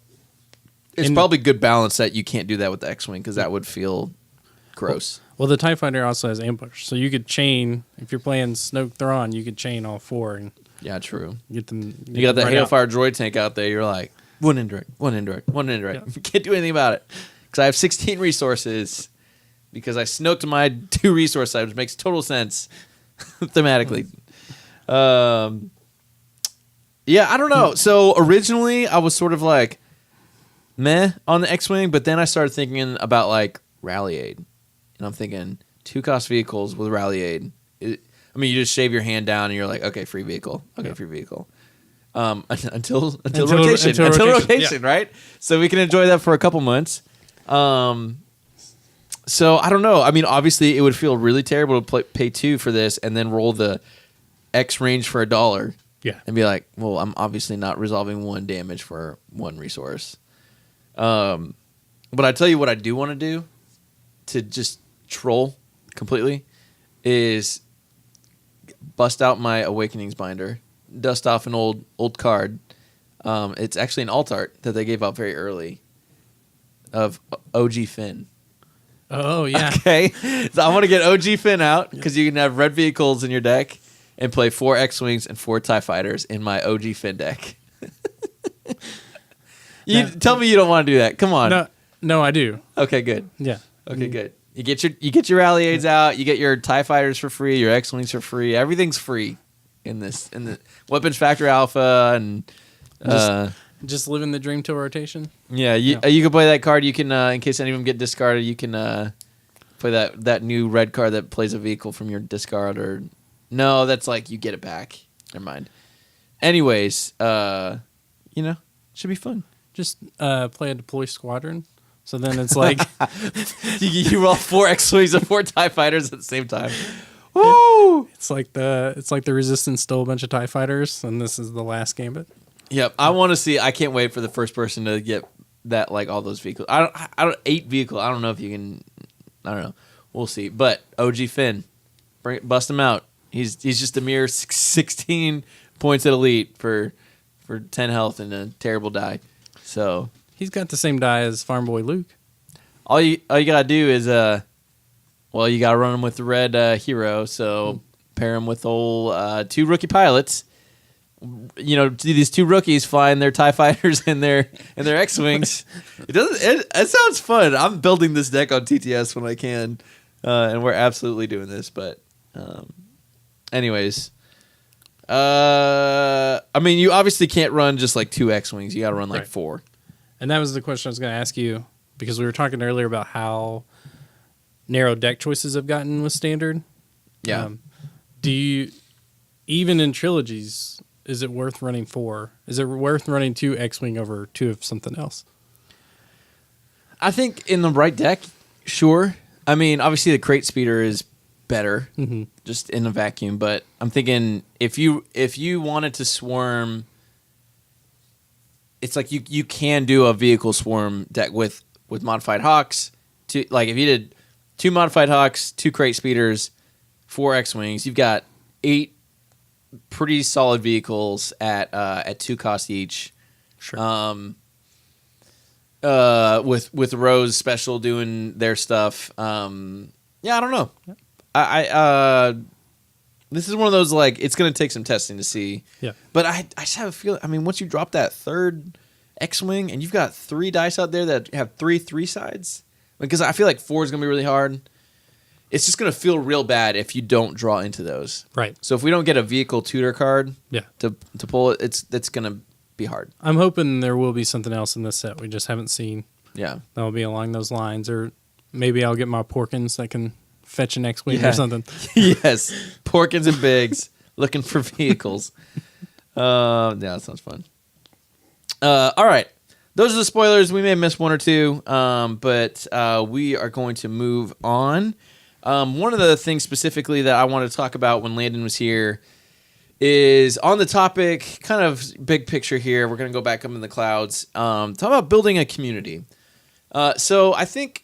It's probably good balance that you can't do that with the X-Wing because that would feel gross. Well, the TIE Fighter also has ambush, so you could chain. If you're playing Snoke Thrawn, you could chain all 4 and Yeah, true. get them. You got that right Hailfire droid tank out there. You're like, 1 indirect, 1 indirect, 1 indirect. Yeah. You can't do anything about it because I have 16 resources because I snoked my 2 resource side, which makes total sense thematically. Yeah, I don't know. So originally I was sort of like meh on the X-Wing, but then I started thinking about like Rally Aid. And I'm thinking 2-cost vehicles with Rally Aid. You just shave your hand down and you're like, okay, free vehicle. Okay, free vehicle. Until rotation, yeah. right? So we can enjoy that for a couple months. So I don't know. I mean, obviously it would feel really terrible to pay 2 for this and then roll the X range for $1. Yeah. And be like, well, I'm obviously not resolving 1 damage for 1 resource. But I tell you what I do want to do to just troll completely is bust out my Awakenings binder, dust off an old card. It's actually an alt art that they gave out very early of OG Finn. Oh, yeah. Okay. So I want to get OG Finn out because you can have red vehicles in your deck and play 4 X-Wings and 4 TIE Fighters in my OG Finn deck. Tell me you don't want to do that. Come on. No, I do. Okay, good. Yeah. Okay, good. You get your Rally Aids out. You get your TIE Fighters for free. Your X-Wings for free. Everything's free in the Weapons Factory Alpha and Just living the dream to rotation. yeah. You can play that card. You can in case any of them get discarded, you can play that new red card that plays a vehicle from your discard. Or no, that's like you get it back. Never mind. Anyways, should be fun. Just play a deploy squadron. So then it's like you roll 4 X-Wings and 4 TIE Fighters at the same time. Woo! it's like the Resistance stole a bunch of TIE Fighters, and this is the last gambit. Yep, I want to see. I can't wait for the first person to get that, like all those vehicles. I don't 8 vehicle. I don't know if you can. I don't know. We'll see. But OG Finn, bust him out. He's just a mere 16 points at elite for 10 health and a terrible die. So He's got the same die as Farm Boy Luke. all you gotta do is you gotta run him with the red hero. So pair him with old 2 rookie pilots. these two rookies flying their TIE fighters and their X-wings. It sounds fun. I'm building this deck on TTS when I can, and we're absolutely doing this. But, anyways, I mean, you obviously can't run just like 2 X-wings. You got to run like 4. And that was the question I was going to ask you, because we were talking earlier about how narrow deck choices have gotten with Standard. Yeah. Do you, even in trilogies, is it worth running 4? Is it worth running 2 X-Wing over 2 of something else? I think in the right deck, sure. I mean, obviously the crate speeder is better, just in a vacuum. But I'm thinking if you wanted to swarm, it's like you can do a vehicle swarm deck with modified Hawks. Like if you did 2 modified Hawks, 2 crate speeders, 4 X-Wings, you've got 8 pretty solid vehicles at 2 cost each. Sure. With Rose Special doing their stuff. I don't know. I this is one of those, like, it's going to take some testing to see. Yeah. But I just have a feeling, I mean, once you drop that 3rd X-Wing and you've got 3 dice out there that have 3 sides, because I feel like 4 is going to be really hard. It's just going to feel real bad if you don't draw into those. Right. So if we don't get a vehicle tutor card Yeah. to pull it, it's going to be hard. I'm hoping there will be something else in this set we just haven't seen. Yeah. That will be along those lines. Or maybe I'll get my Porkins that can fetch an X-Wing or something. Yes. Porkins and Biggs looking for vehicles. Yeah, that sounds fun. All right. Those are the spoilers. We may have missed 1 or 2, but we are going to move on. One of the things specifically that I wanted to talk about when Landon was here is on the topic, kind of big picture here. We're going to go back up in the clouds. Talk about building a community. So I think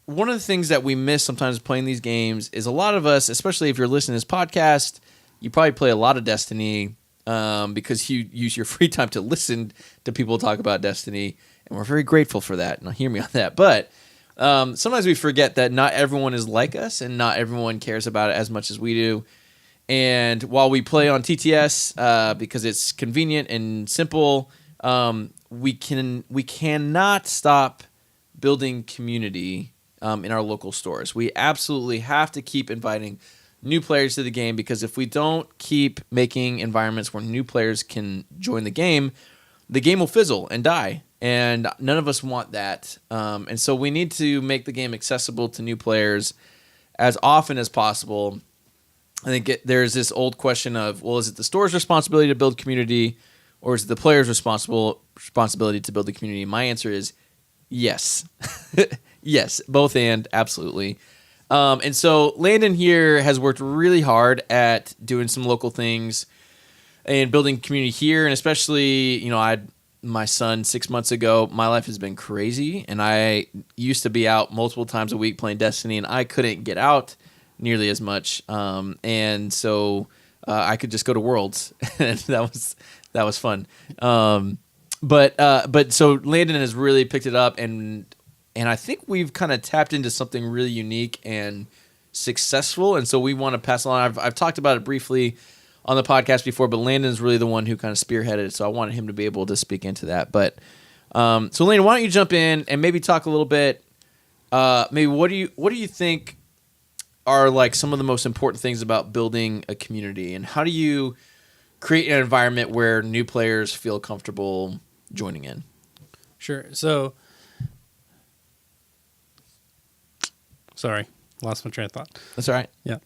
one of the things that we miss sometimes playing these games is a lot of us, especially if you're listening to this podcast, you probably play a lot of Destiny because you use your free time to listen to people talk about Destiny, and we're very grateful for that. Now, hear me on that. But sometimes we forget that not everyone is like us, and not everyone cares about it as much as we do. And while we play on TTS because it's convenient and simple, we cannot stop building community in our local stores. We absolutely have to keep inviting new players to the game, because if we don't keep making environments where new players can join the game will fizzle and die. And none of us want that. And so we need to make the game accessible to new players as often as possible. I think there's this old question of, well, is it the store's responsibility to build community, or is it the player's responsibility to build the community? My answer is yes. Yes, both and, absolutely. And so Landon here has worked really hard at doing some local things and building community here. And especially, I had my son 6 months ago. My life has been crazy, and I used to be out multiple times a week playing Destiny, and I couldn't get out nearly as much. And so I could just go to Worlds, and that was fun. But so Landon has really picked it up, and I think we've kind of tapped into something really unique and successful, and so we want to pass along. I've talked about it briefly on the podcast before, but Landon's really the one who kind of spearheaded it, so I wanted him to be able to speak into that. But so Landon, why don't you jump in and maybe talk a little bit? Maybe what do you think are like some of the most important things about building a community, and how do you create an environment where new players feel comfortable joining in? Sure. So, sorry, lost my train of thought. That's all right. Yeah.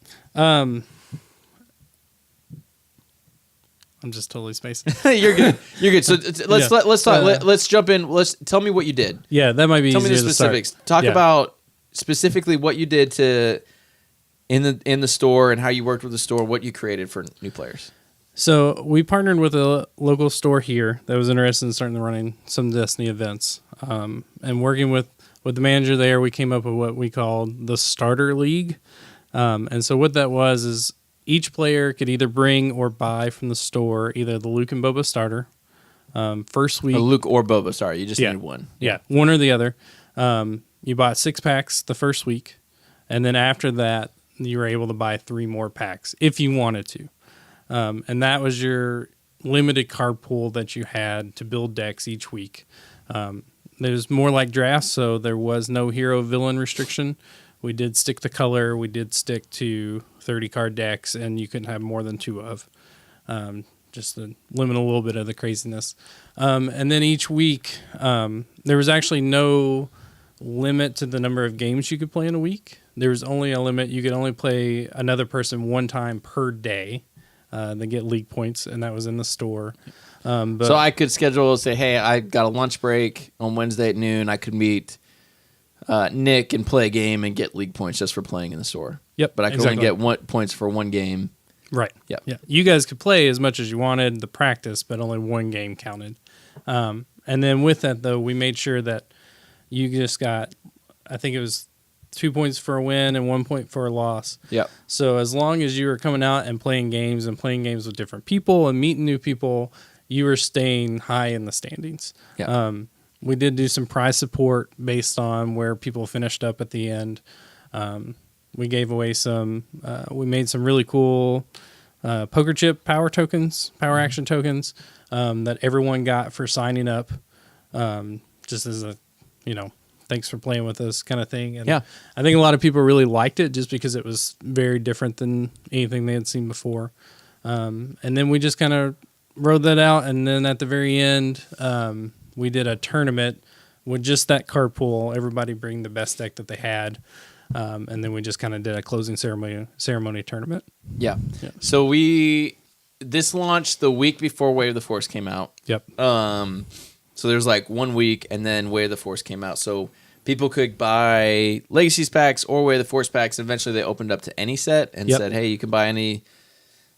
I'm just totally spacing. You're good. You're good. So let's talk. Let's jump in. Tell me what you did. Yeah, that might be. Tell me the specifics. Talk about specifically what you did in the store, and how you worked with the store, what you created for new players. So we partnered with a local store here that was interested in starting to running some Destiny events, and working with the manager there, we came up with what we called the Starter League. And so what that was is each player could either bring or buy from the store either the Luke and Boba starter. First week, Luke or Boba. Sorry, you just needed one. Yeah, one or the other. You bought 6 packs the first week, and then after that, you were able to buy 3 more packs if you wanted to. And that was your limited card pool that you had to build decks each week. There's more like drafts, so there was no hero villain restriction. We did stick to color. We did stick to 30 card decks, and you couldn't have more than 2 of. Just to limit a little bit of the craziness. And then each week, there was actually no limit to the number of games you could play in a week. There was only a limit. You could only play another person one time per day. They get league points, and that was in the store. So I could schedule, say, hey, I got a lunch break on Wednesday at noon. I could meet Nick and play a game and get league points just for playing in the store. Yep, But I could only get points for one game. Right. Yep. Yeah. You guys could play as much as you wanted, the practice, but only one game counted. And then with that, though, we made sure that you just got, I think it was 2 points for a win and 1 point for a loss. Yep. So as long as you were coming out and playing games with different people and meeting new people, you were staying high in the standings. Yeah. We did do some prize support based on where people finished up at the end. We gave away we made some really cool poker chip power action tokens that everyone got for signing up, just as a, thanks for playing with us kind of thing. And yeah. I think a lot of people really liked it just because it was very different than anything they had seen before. And then we just kind of rode that out. And then at the very end, we did a tournament with just that card pool, everybody bring the best deck that they had. And then we just kind of did a closing ceremony tournament. Yeah. So this launched the week before Way of the Force came out. Yep. So there's like 1 week, and then Way of the Force came out. So people could buy Legacies packs or Way of the Force packs. And eventually they opened up to any set and said, hey, you can buy any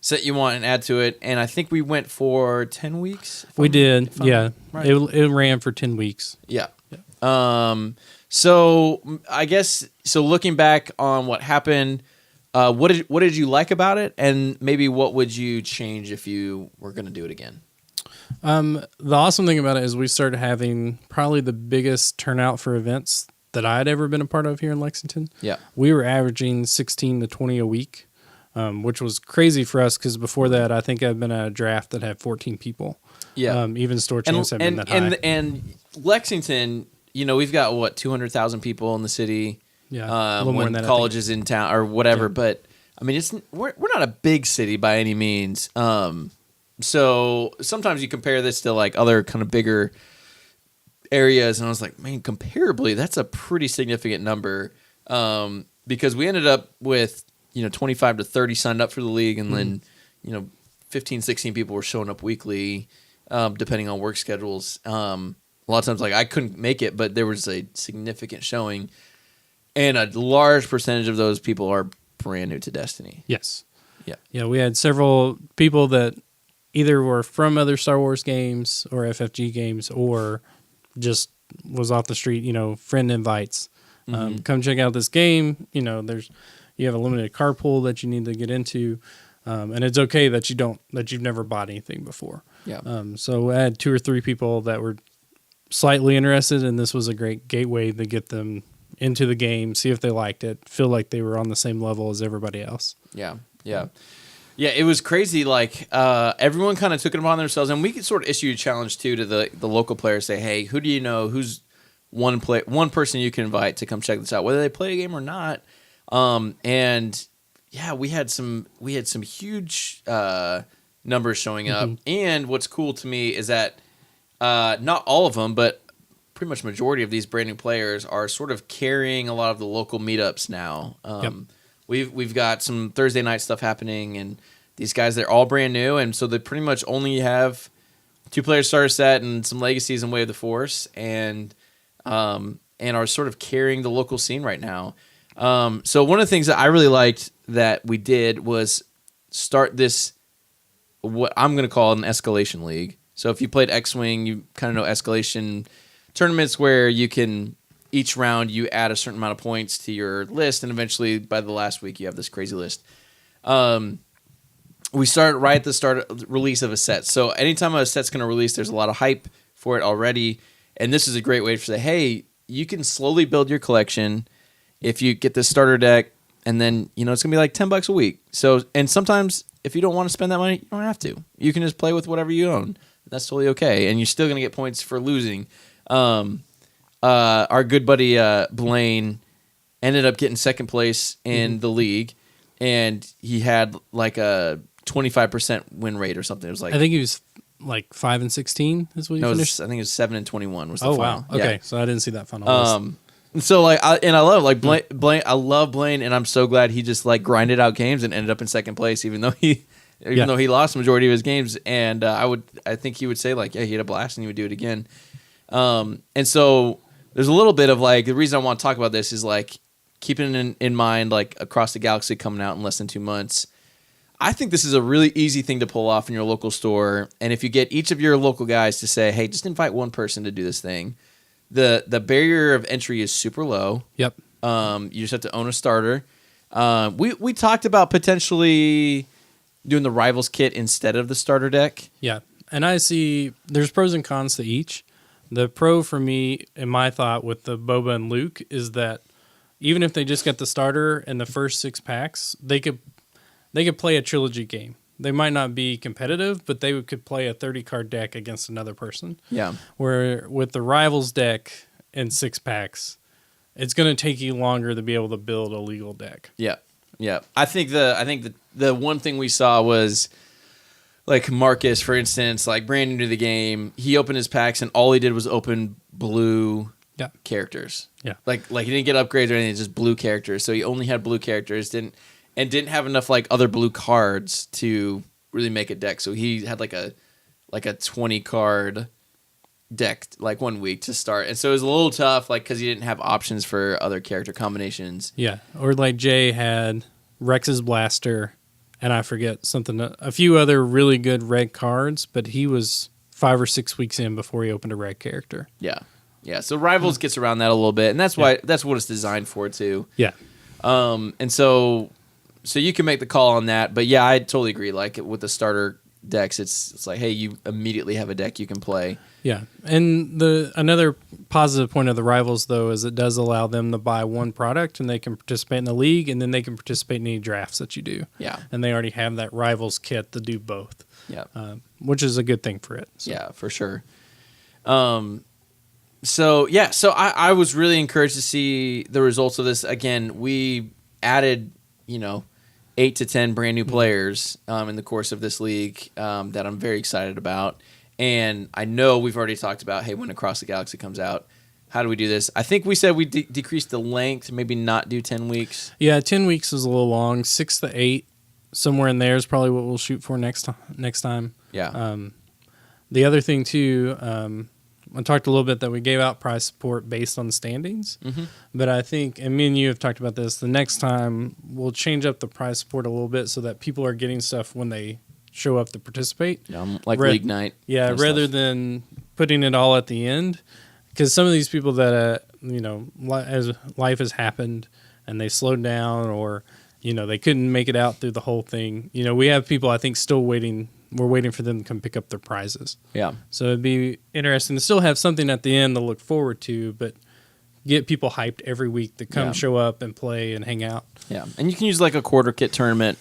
set you want and add to it. And I think we went for 10 weeks. We did. Yeah. Right. It ran for 10 weeks. Yeah. So I guess, looking back on what happened, what did you like about it? And maybe what would you change if you were going to do it again? The awesome thing about it is we started having probably the biggest turnout for events that I had ever been a part of here in Lexington. Yeah. We were averaging 16 to 20 a week, which was crazy for us because before that, I think I've been at a draft that had 14 people. Yeah. Even store champs have been that high. And Lexington, we've got 200,000 people in the city. Yeah. A little more than that, colleges in town or whatever. Yeah. But I mean, we're not a big city by any means. So sometimes you compare this to like other kind of bigger areas, and I was like, man, comparably, that's a pretty significant number. Because we ended up with 25 to 30 signed up for the league, and then 15, 16 people were showing up weekly, depending on work schedules. A lot of times, like I couldn't make it, but there was a significant showing, and a large percentage of those people are brand new to Destiny. Yes. Yeah. Yeah, we had several people that either were from other Star Wars games or FFG games, or just was off the street, friend invites. Come check out this game. You have a limited card pool that you need to get into. And it's okay that you've never bought anything before. Yeah. So I had 2 or 3 people that were slightly interested, and this was a great gateway to get them into the game, see if they liked it, feel like they were on the same level as everybody else. Yeah. Yeah. Yeah, it was crazy. Like everyone kind of took it upon themselves, and we could sort of issue a challenge too to the local players. Say, hey, who do you know? Who's one person you can invite to come check this out, whether they play a game or not. And yeah, we had some huge numbers showing up. And what's cool to me is that not all of them, but pretty much majority of these brand new players are sort of carrying a lot of the local meetups now. We've got some Thursday night stuff happening, and these guys, they're all brand new, and so they pretty much only have 2 player starter set and some legacies and Way of the Force, and are sort of carrying the local scene right now. So one of the things that I really liked that we did was start this, what I'm going to call an escalation league. So if you played X-Wing, you kind of know escalation tournaments where you can, each round you add a certain amount of points to your list, and eventually by the last week you have this crazy list. We started right at the release of a set. So anytime a set's going to release, there's a lot of hype for it already. And this is a great way to say, hey, you can slowly build your collection if you get this starter deck, and then it's gonna be like $10 a week. So, and sometimes if you don't want to spend that money, you don't have to. You can just play with whatever you own. That's totally okay, and you're still gonna get points for losing. Our good buddy Blaine ended up getting second place in the league, and he had like a 25% win rate or something. It was like, I think he was like 5-16 is what he finished. I think it was 7-21 was the Oh final. wow, okay, Yeah. So I didn't see that final list. So like, I love like Blaine. I love Blaine, and I'm so glad he just like grinded out games and ended up in second place, even though he lost the majority of his games. And I think he would say like, yeah, he had a blast and he would do it again. And so there's a little bit of like, the reason I want to talk about this is like keeping in mind like Across the Galaxy coming out in less than 2 months. I think this is a really easy thing to pull off in your local store. And if you get each of your local guys to say, hey, just invite one person to do this thing, the barrier of entry is super low. Yep. You just have to own a starter. We talked about potentially doing the Rivals kit instead of the starter deck. Yeah, and I see there's pros and cons to each. The pro for me, in my thought, with the Boba and Luke is that even if they just get the starter in the first 6 packs, they could play a trilogy game. They might not be competitive, but they could play a 30-card deck against another person. Yeah. Where with the Rivals deck in 6 packs, it's going to take you longer to be able to build a legal deck. Yeah. Yeah. I think the one thing we saw was like Marcus, for instance, like brand new to the game, he opened his packs and all he did was open blue characters. Yeah. Like he didn't get upgrades or anything, just blue characters. So he only had blue characters, didn't have enough like other blue cards to really make a deck. So he had like a 20 card deck like 1 week to start. And so it was a little tough like cuz he didn't have options for other character combinations. Yeah. Or like Jay had Rex's Blaster and I forget a few other really good red cards, but he was 5 or 6 weeks in before he opened a red character. Yeah. Yeah, so Rivals gets around that a little bit, and that's what it's designed for too. Yeah. And so you can make the call on that, but yeah, I totally agree. Like with the starter decks, it's like, hey, you immediately have a deck you can play. Yeah, and another positive point of the Rivals though is it does allow them to buy one product and they can participate in the league, and then they can participate in any drafts that you do. Yeah, and they already have that Rivals kit to do both. Yeah, which is a good thing for it. So. Yeah, for sure. So I was really encouraged to see the results of this. Again, we added 8 to 10 brand new players in the course of this league that I'm very excited about. And I know we've already talked about, hey, when Across the Galaxy comes out, how do we do this? I think we said we decrease the length, maybe not do 10 weeks. Yeah, 10 weeks is a little long. 6 to 8, somewhere in there is probably what we'll shoot for next time. Yeah. The other thing, too, I talked a little bit that we gave out prize support based on standings, but I think, and me and you have talked about this, the next time we'll change up the prize support a little bit so that people are getting stuff when they show up to participate. Like league night. Yeah, rather than putting it all at the end, because some of these people that, as life has happened and they slowed down or, they couldn't make it out through the whole thing. We have people, I think, still waiting. We're waiting for them to come pick up their prizes. Yeah. So it'd be interesting to still have something at the end to look forward to, but get people hyped every week to come show up and play and hang out. Yeah. And you can use like a quarter kit tournament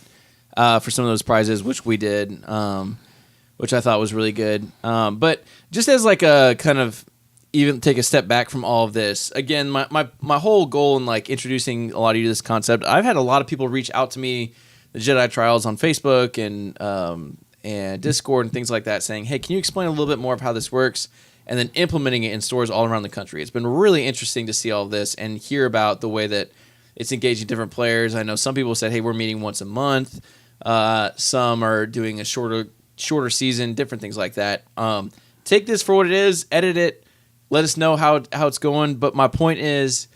for some of those prizes, which we did, which I thought was really good. But just as like a kind of even take a step back from all of this, again, my whole goal in like introducing a lot of you to this concept, I've had a lot of people reach out to me, the Jedi Trials on Facebook and Discord and things like that, saying, hey, can you explain a little bit more of how this works, and then implementing it in stores all around the country. It's been really interesting to see all of this and hear about the way that it's engaging different players. I know some people said, hey, we're meeting once a month. Some are doing a shorter season, different things like that. Take this for what it is, edit it, let us know how it's going. But my point is,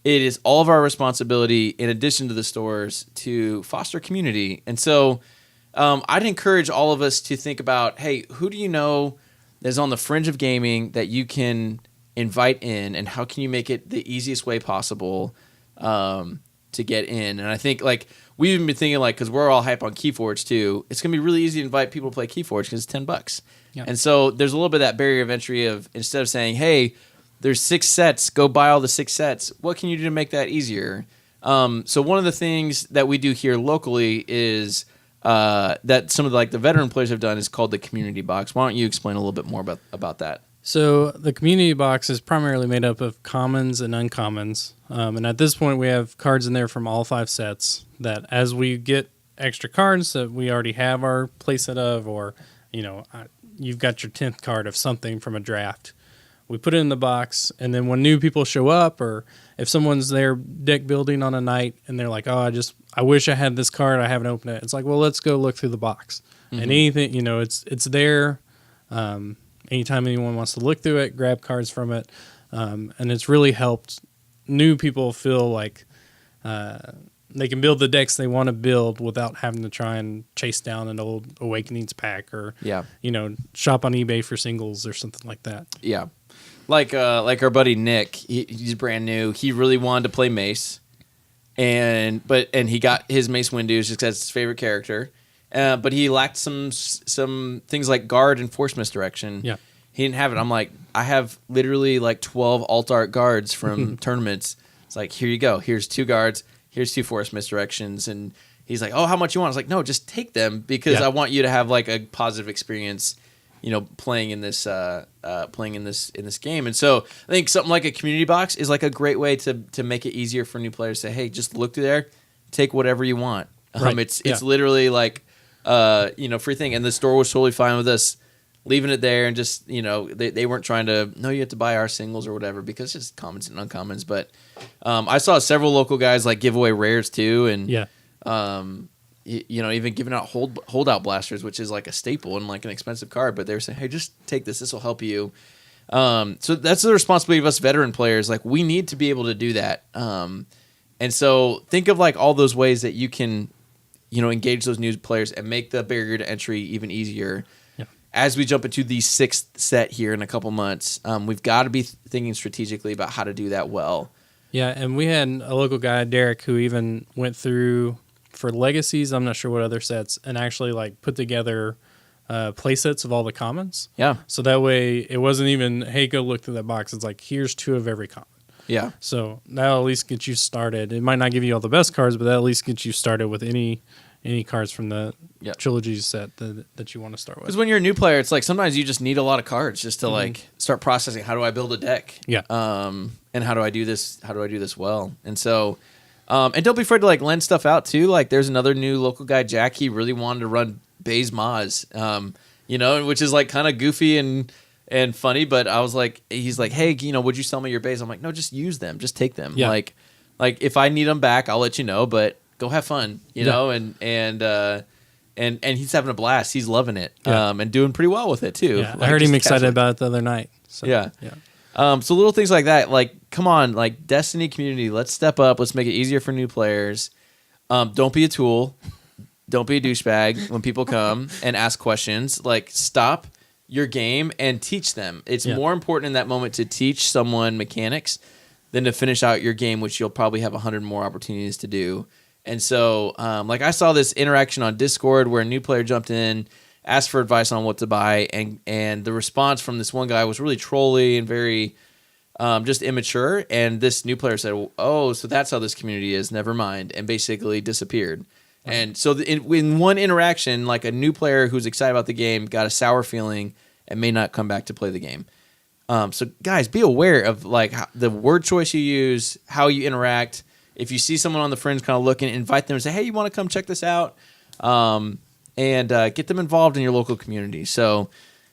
it is all of our responsibility, in addition to the stores, to foster community. And so I'd encourage all of us to think about, hey, who do you know is on the fringe of gaming that you can invite in, and how can you make it the easiest way possible to get in? And I think like we've even been thinking like, because we're all hype on Keyforge too, it's gonna be really easy to invite people to play Keyforge because it's $10. Yeah. And so there's a little bit of that barrier of entry of, instead of saying, hey, there's 6 sets, go buy all the 6 sets, what can you do to make that easier? So one of the things that we do here locally is that some of the veteran players have done is called the community box. Why don't you explain a little bit more about that? So the community box is primarily made up of commons and uncommons. And at this point, we have cards in there from all 5 sets that as we get extra cards that we already have our playset of, or, you've got your 10th card of something from a draft. We put it in the box, and then when new people show up, or if someone's there deck building on a night and they're like, oh, I wish I had this card, I haven't opened it. It's like, well, let's go look through the box. Mm-hmm. And anything, it's there. Anytime anyone wants to look through it, grab cards from it. And it's really helped new people feel like they can build the decks they want to build without having to try and chase down an old Awakenings pack or, shop on eBay for singles or something like that. Yeah. Like our buddy Nick, he's brand new. He really wanted to play Mace, and he got his Mace Windu just because it's his favorite character. But he lacked some things like guard and force misdirection. Yeah. He didn't have it. I'm like, I have literally 12 alt art guards from tournaments. It's like, here you go. Here's 2 guards. Here's 2 force misdirections. And he's like, oh, how much you want? I was like, no, just take them because I want you to have a positive experience, playing in this game. And so I think something like a community box is a great way to make it easier for new players to say, hey, just look through there, take whatever you want. Right. It's literally free thing. And the store was totally fine with us leaving it there and just, they weren't trying to, no, you have to buy our singles or whatever because it's just commons and uncommons. But I saw several local guys give away rares too. And, even giving out holdout blasters, which is a staple and an expensive card. But they were saying, hey, just take this. This will help you. So that's the responsibility of us veteran players. We need to be able to do that. And so think of all those ways that you can, engage those new players and make the barrier to entry even easier. Yeah. As we jump into the 6th set here in a couple months, we've got to be thinking strategically about how to do that well. Yeah, and we had a local guy, Derek, who even went through for Legacies, I'm not sure what other sets, and actually put together play sets of all the commons. Yeah. So that way it wasn't even, hey, go look through that box. It's here's 2 of every common. Yeah. So that'll at least get you started. It might not give you all the best cards, but that'll at least get you started with any cards from the trilogy set that you want to start with. Because when you're a new player, it's sometimes you just need a lot of cards just to start processing. How do I build a deck? Yeah. And how do I do this? How do I do this well? And so, and don't be afraid to lend stuff out too. There's another new local guy, Jack. He really wanted to run Baze Maz, which is kind of goofy and funny, but I was he's hey, would you sell me your Baze? I'm like, no, just use them, just take them. Yeah. If I need them back, I'll let you know, but go have fun, know, and he's having a blast. He's loving it, and doing pretty well with it too. Yeah, I heard him excited about it the other night. So, yeah. So little things like that, come on, Destiny community, let's step up. Let's make it easier for new players. Don't be a tool. Don't be a douchebag when people come and ask questions. Stop your game and teach them. It's more important in that moment to teach someone mechanics than to finish out your game, which you'll probably have 100 more opportunities to do. And so, I saw this interaction on Discord where a new player jumped in, asked for advice on what to buy, and the response from this one guy was really trolly and very just immature. And this new player said, "Oh, so that's how this community is. Never mind," and basically disappeared. Right. And so, in one interaction, a new player who's excited about the game got a sour feeling and may not come back to play the game. So, guys, be aware of the word choice you use, how you interact. If you see someone on the fringe kind of looking, invite them and say, hey, you want to come check this out? And get them involved in your local community. So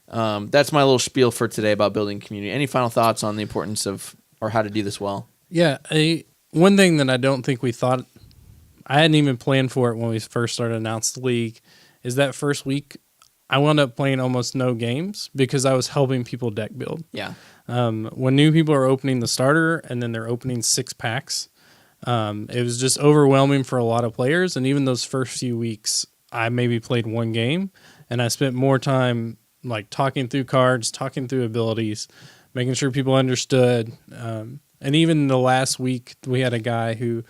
that's my little spiel for today about building community. Any final thoughts on the importance of or how to do this well? Yeah. One thing that I don't think we thought, I hadn't even planned for it when we first started to announce the league, is that first week I wound up playing almost no games because I was helping people deck build. Yeah. When new people are opening the starter and then they're opening 6 packs, it was just overwhelming for a lot of players. And even those first few weeks, I maybe played 1 game, and I spent more time talking through cards, talking through abilities, making sure people understood. And even the last week, we had a guy who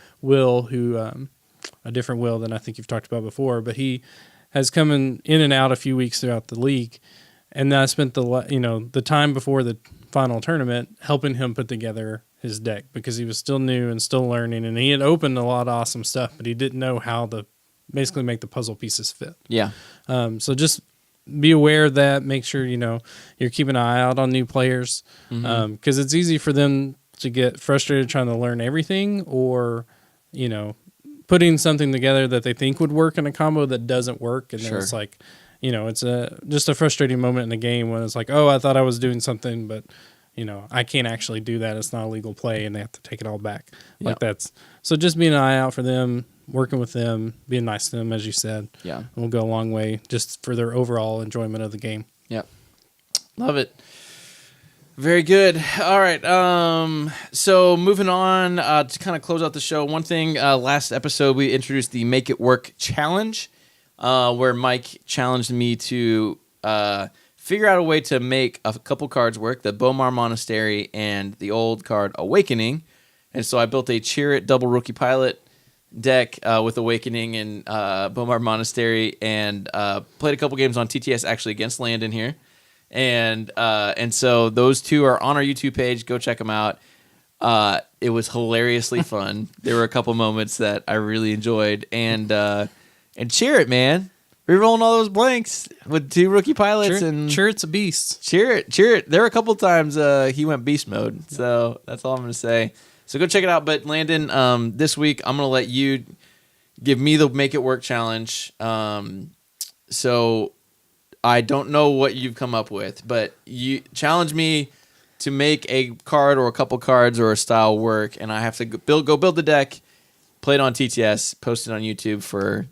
a different Will than I think you've talked about before, but he has come in and out a few weeks throughout the league. And then I spent the time before the final tournament helping him put together his deck because he was still new and still learning, and he had opened a lot of awesome stuff, but he didn't know how to basically make the puzzle pieces fit. Yeah. So just be aware of that. Make sure, you're keeping an eye out on new players because it's easy for them to get frustrated trying to learn everything or, putting something together that they think would work in a combo that doesn't work. And then it's like, it's just a frustrating moment in the game when it's like, oh, I thought I was doing something, but I can't actually do that. It's not a legal play, and they have to take it all back. So just being an eye out for them, working with them, being nice to them, as you said. Yeah. Will go a long way just for their overall enjoyment of the game. Yep. Love it. Very good. All right. So moving on to kind of close out the show. One thing, last episode we introduced the Make It Work Challenge, where Mike challenged me to figure out a way to make a couple cards work, the Bomar Monastery and the old card Awakening. And so I built a Chirrut double rookie pilot deck with Awakening and Bomar Monastery, and played a couple games on TTS actually against Landon here. And so those two are on our YouTube page. Go check them out. It was hilariously fun. There were a couple moments that I really enjoyed. And Chirrut, man. Rerolling all those blanks with two rookie pilots. Chirrut's a beast. Chirrut. There were a couple times he went beast mode. So that's all I'm going to say. So go check it out. But Landon, this week I'm going to let you give me the Make It Work challenge. So I don't know what you've come up with, but you challenge me to make a card or a couple cards or a style work, and I have to go build the deck, play it on TTS, post it on YouTube for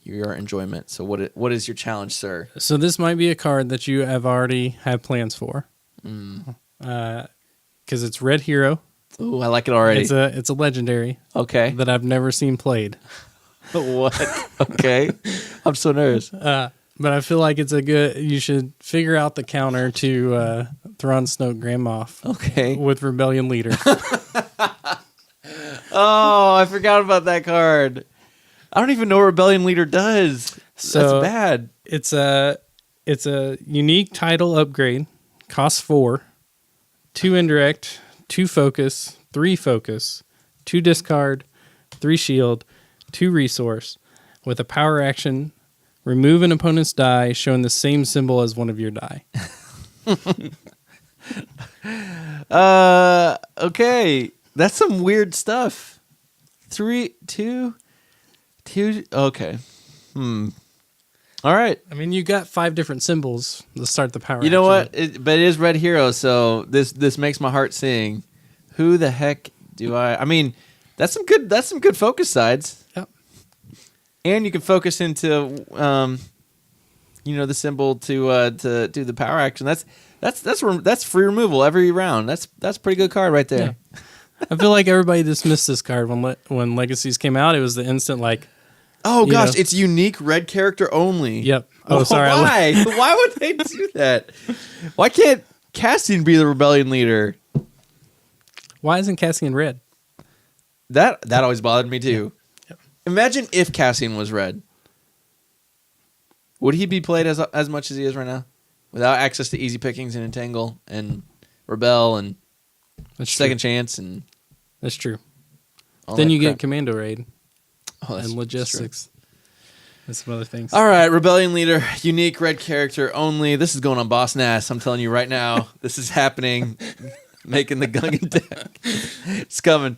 your enjoyment. So what is your challenge, sir? So this might be a card that you have already had plans for, because it's Red Hero. Ooh, I like it already. It's a legendary. Okay. That I've never seen played. What? Okay. I'm so nervous. But I feel like you should figure out the counter to Thrawn Snoke Grand Moff. Okay. With Rebellion Leader. Oh, I forgot about that card. I don't even know what Rebellion Leader does. So that's bad. It's a unique title upgrade. Costs 4. 2 indirect, 2 focus, 3 focus, 2 discard, 3 shield, 2 resource. With a power action, remove an opponent's die showing the same symbol as one of your die. Okay. That's some weird stuff. 3, 2. Okay. All right. I mean, you got 5 different symbols to start the power. You know what? But it is Red Hero, so this makes my heart sing. Who the heck do I mean, that's some good focus sides. Yep. And you can focus into the symbol to do the power action. That's free removal every round. That's a pretty good card right there. Yeah. I feel like everybody dismissed this card when Legacies came out. It was the instant like, oh gosh, it's unique red character only. Yep. Oh, sorry. Why? Why would they do that? Why can't Cassian be the Rebellion Leader? Why isn't Cassian red? That always bothered me too. Yep. Imagine if Cassian was red. Would he be played as much as he is right now? Without access to easy pickings and Entangle and Rebel and Second Chance and... That's true. Then you get Commando Raid and Logistics and some other things. All right, Rebellion Leader, unique red character only. This is going on Boss Nass. I'm telling you right now. This is happening. Making the Gungan deck. It's coming.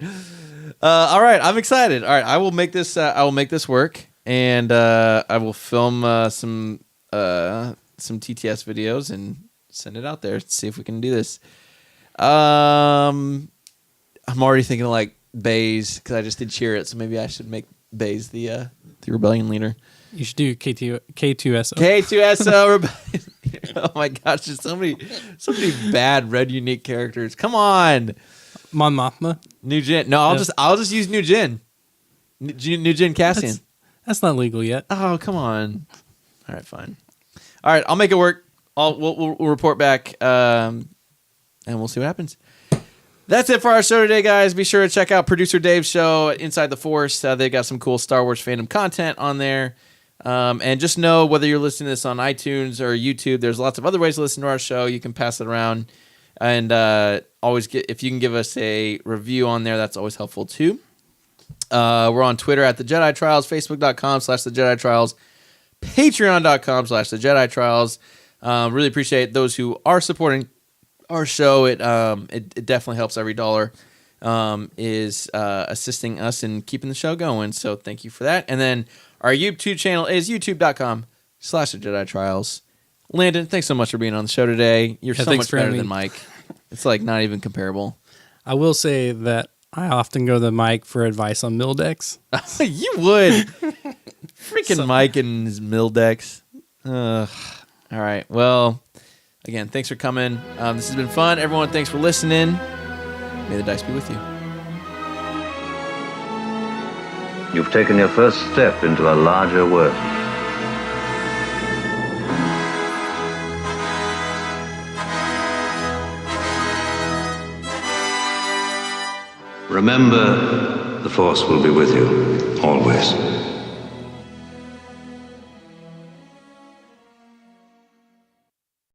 All right, I'm excited. All right, I will make this work, and I will film some TTS videos and send it out there to see if we can do this. I'm already thinking of like Baze because I just did Chirrut, so maybe I should make Baze the Rebellion Leader. You should do K2SO. K2SO Rebellion. Oh my gosh, there's so many bad red unique characters. Come on, Mon Mothma. New Gen. No, I'll just use New Gen. New Gen Cassian. That's not legal yet. Oh, come on. All right, fine. All right, I'll make it work. We'll report back, and we'll see what happens. That's it for our show today, guys. Be sure to check out Producer Dave's show, Inside the Force. They've got some cool Star Wars fandom content on there. And just know, whether you're listening to this on iTunes or YouTube, there's lots of other ways to listen to our show. You can pass it around, and if you can give us a review on there, that's always helpful too. We're on Twitter at The Jedi Trials, Facebook.com/The Jedi Trials, Patreon.com/The Jedi Trials. Really appreciate those who are supporting our show. It definitely helps. Every dollar is assisting us in keeping the show going. So thank you for that. And then our YouTube channel is youtube.com/The Jedi Trials. Landon, thanks so much for being on the show today. You're so much better than Mike. It's like not even comparable. I will say that I often go to Mike for advice on mill decks. You would. Freaking Mike and his mill decks. All right. Well, again, thanks for coming. This has been fun. Everyone, thanks for listening. May the dice be with you. You've taken your first step into a larger world. Remember, the Force will be with you, always.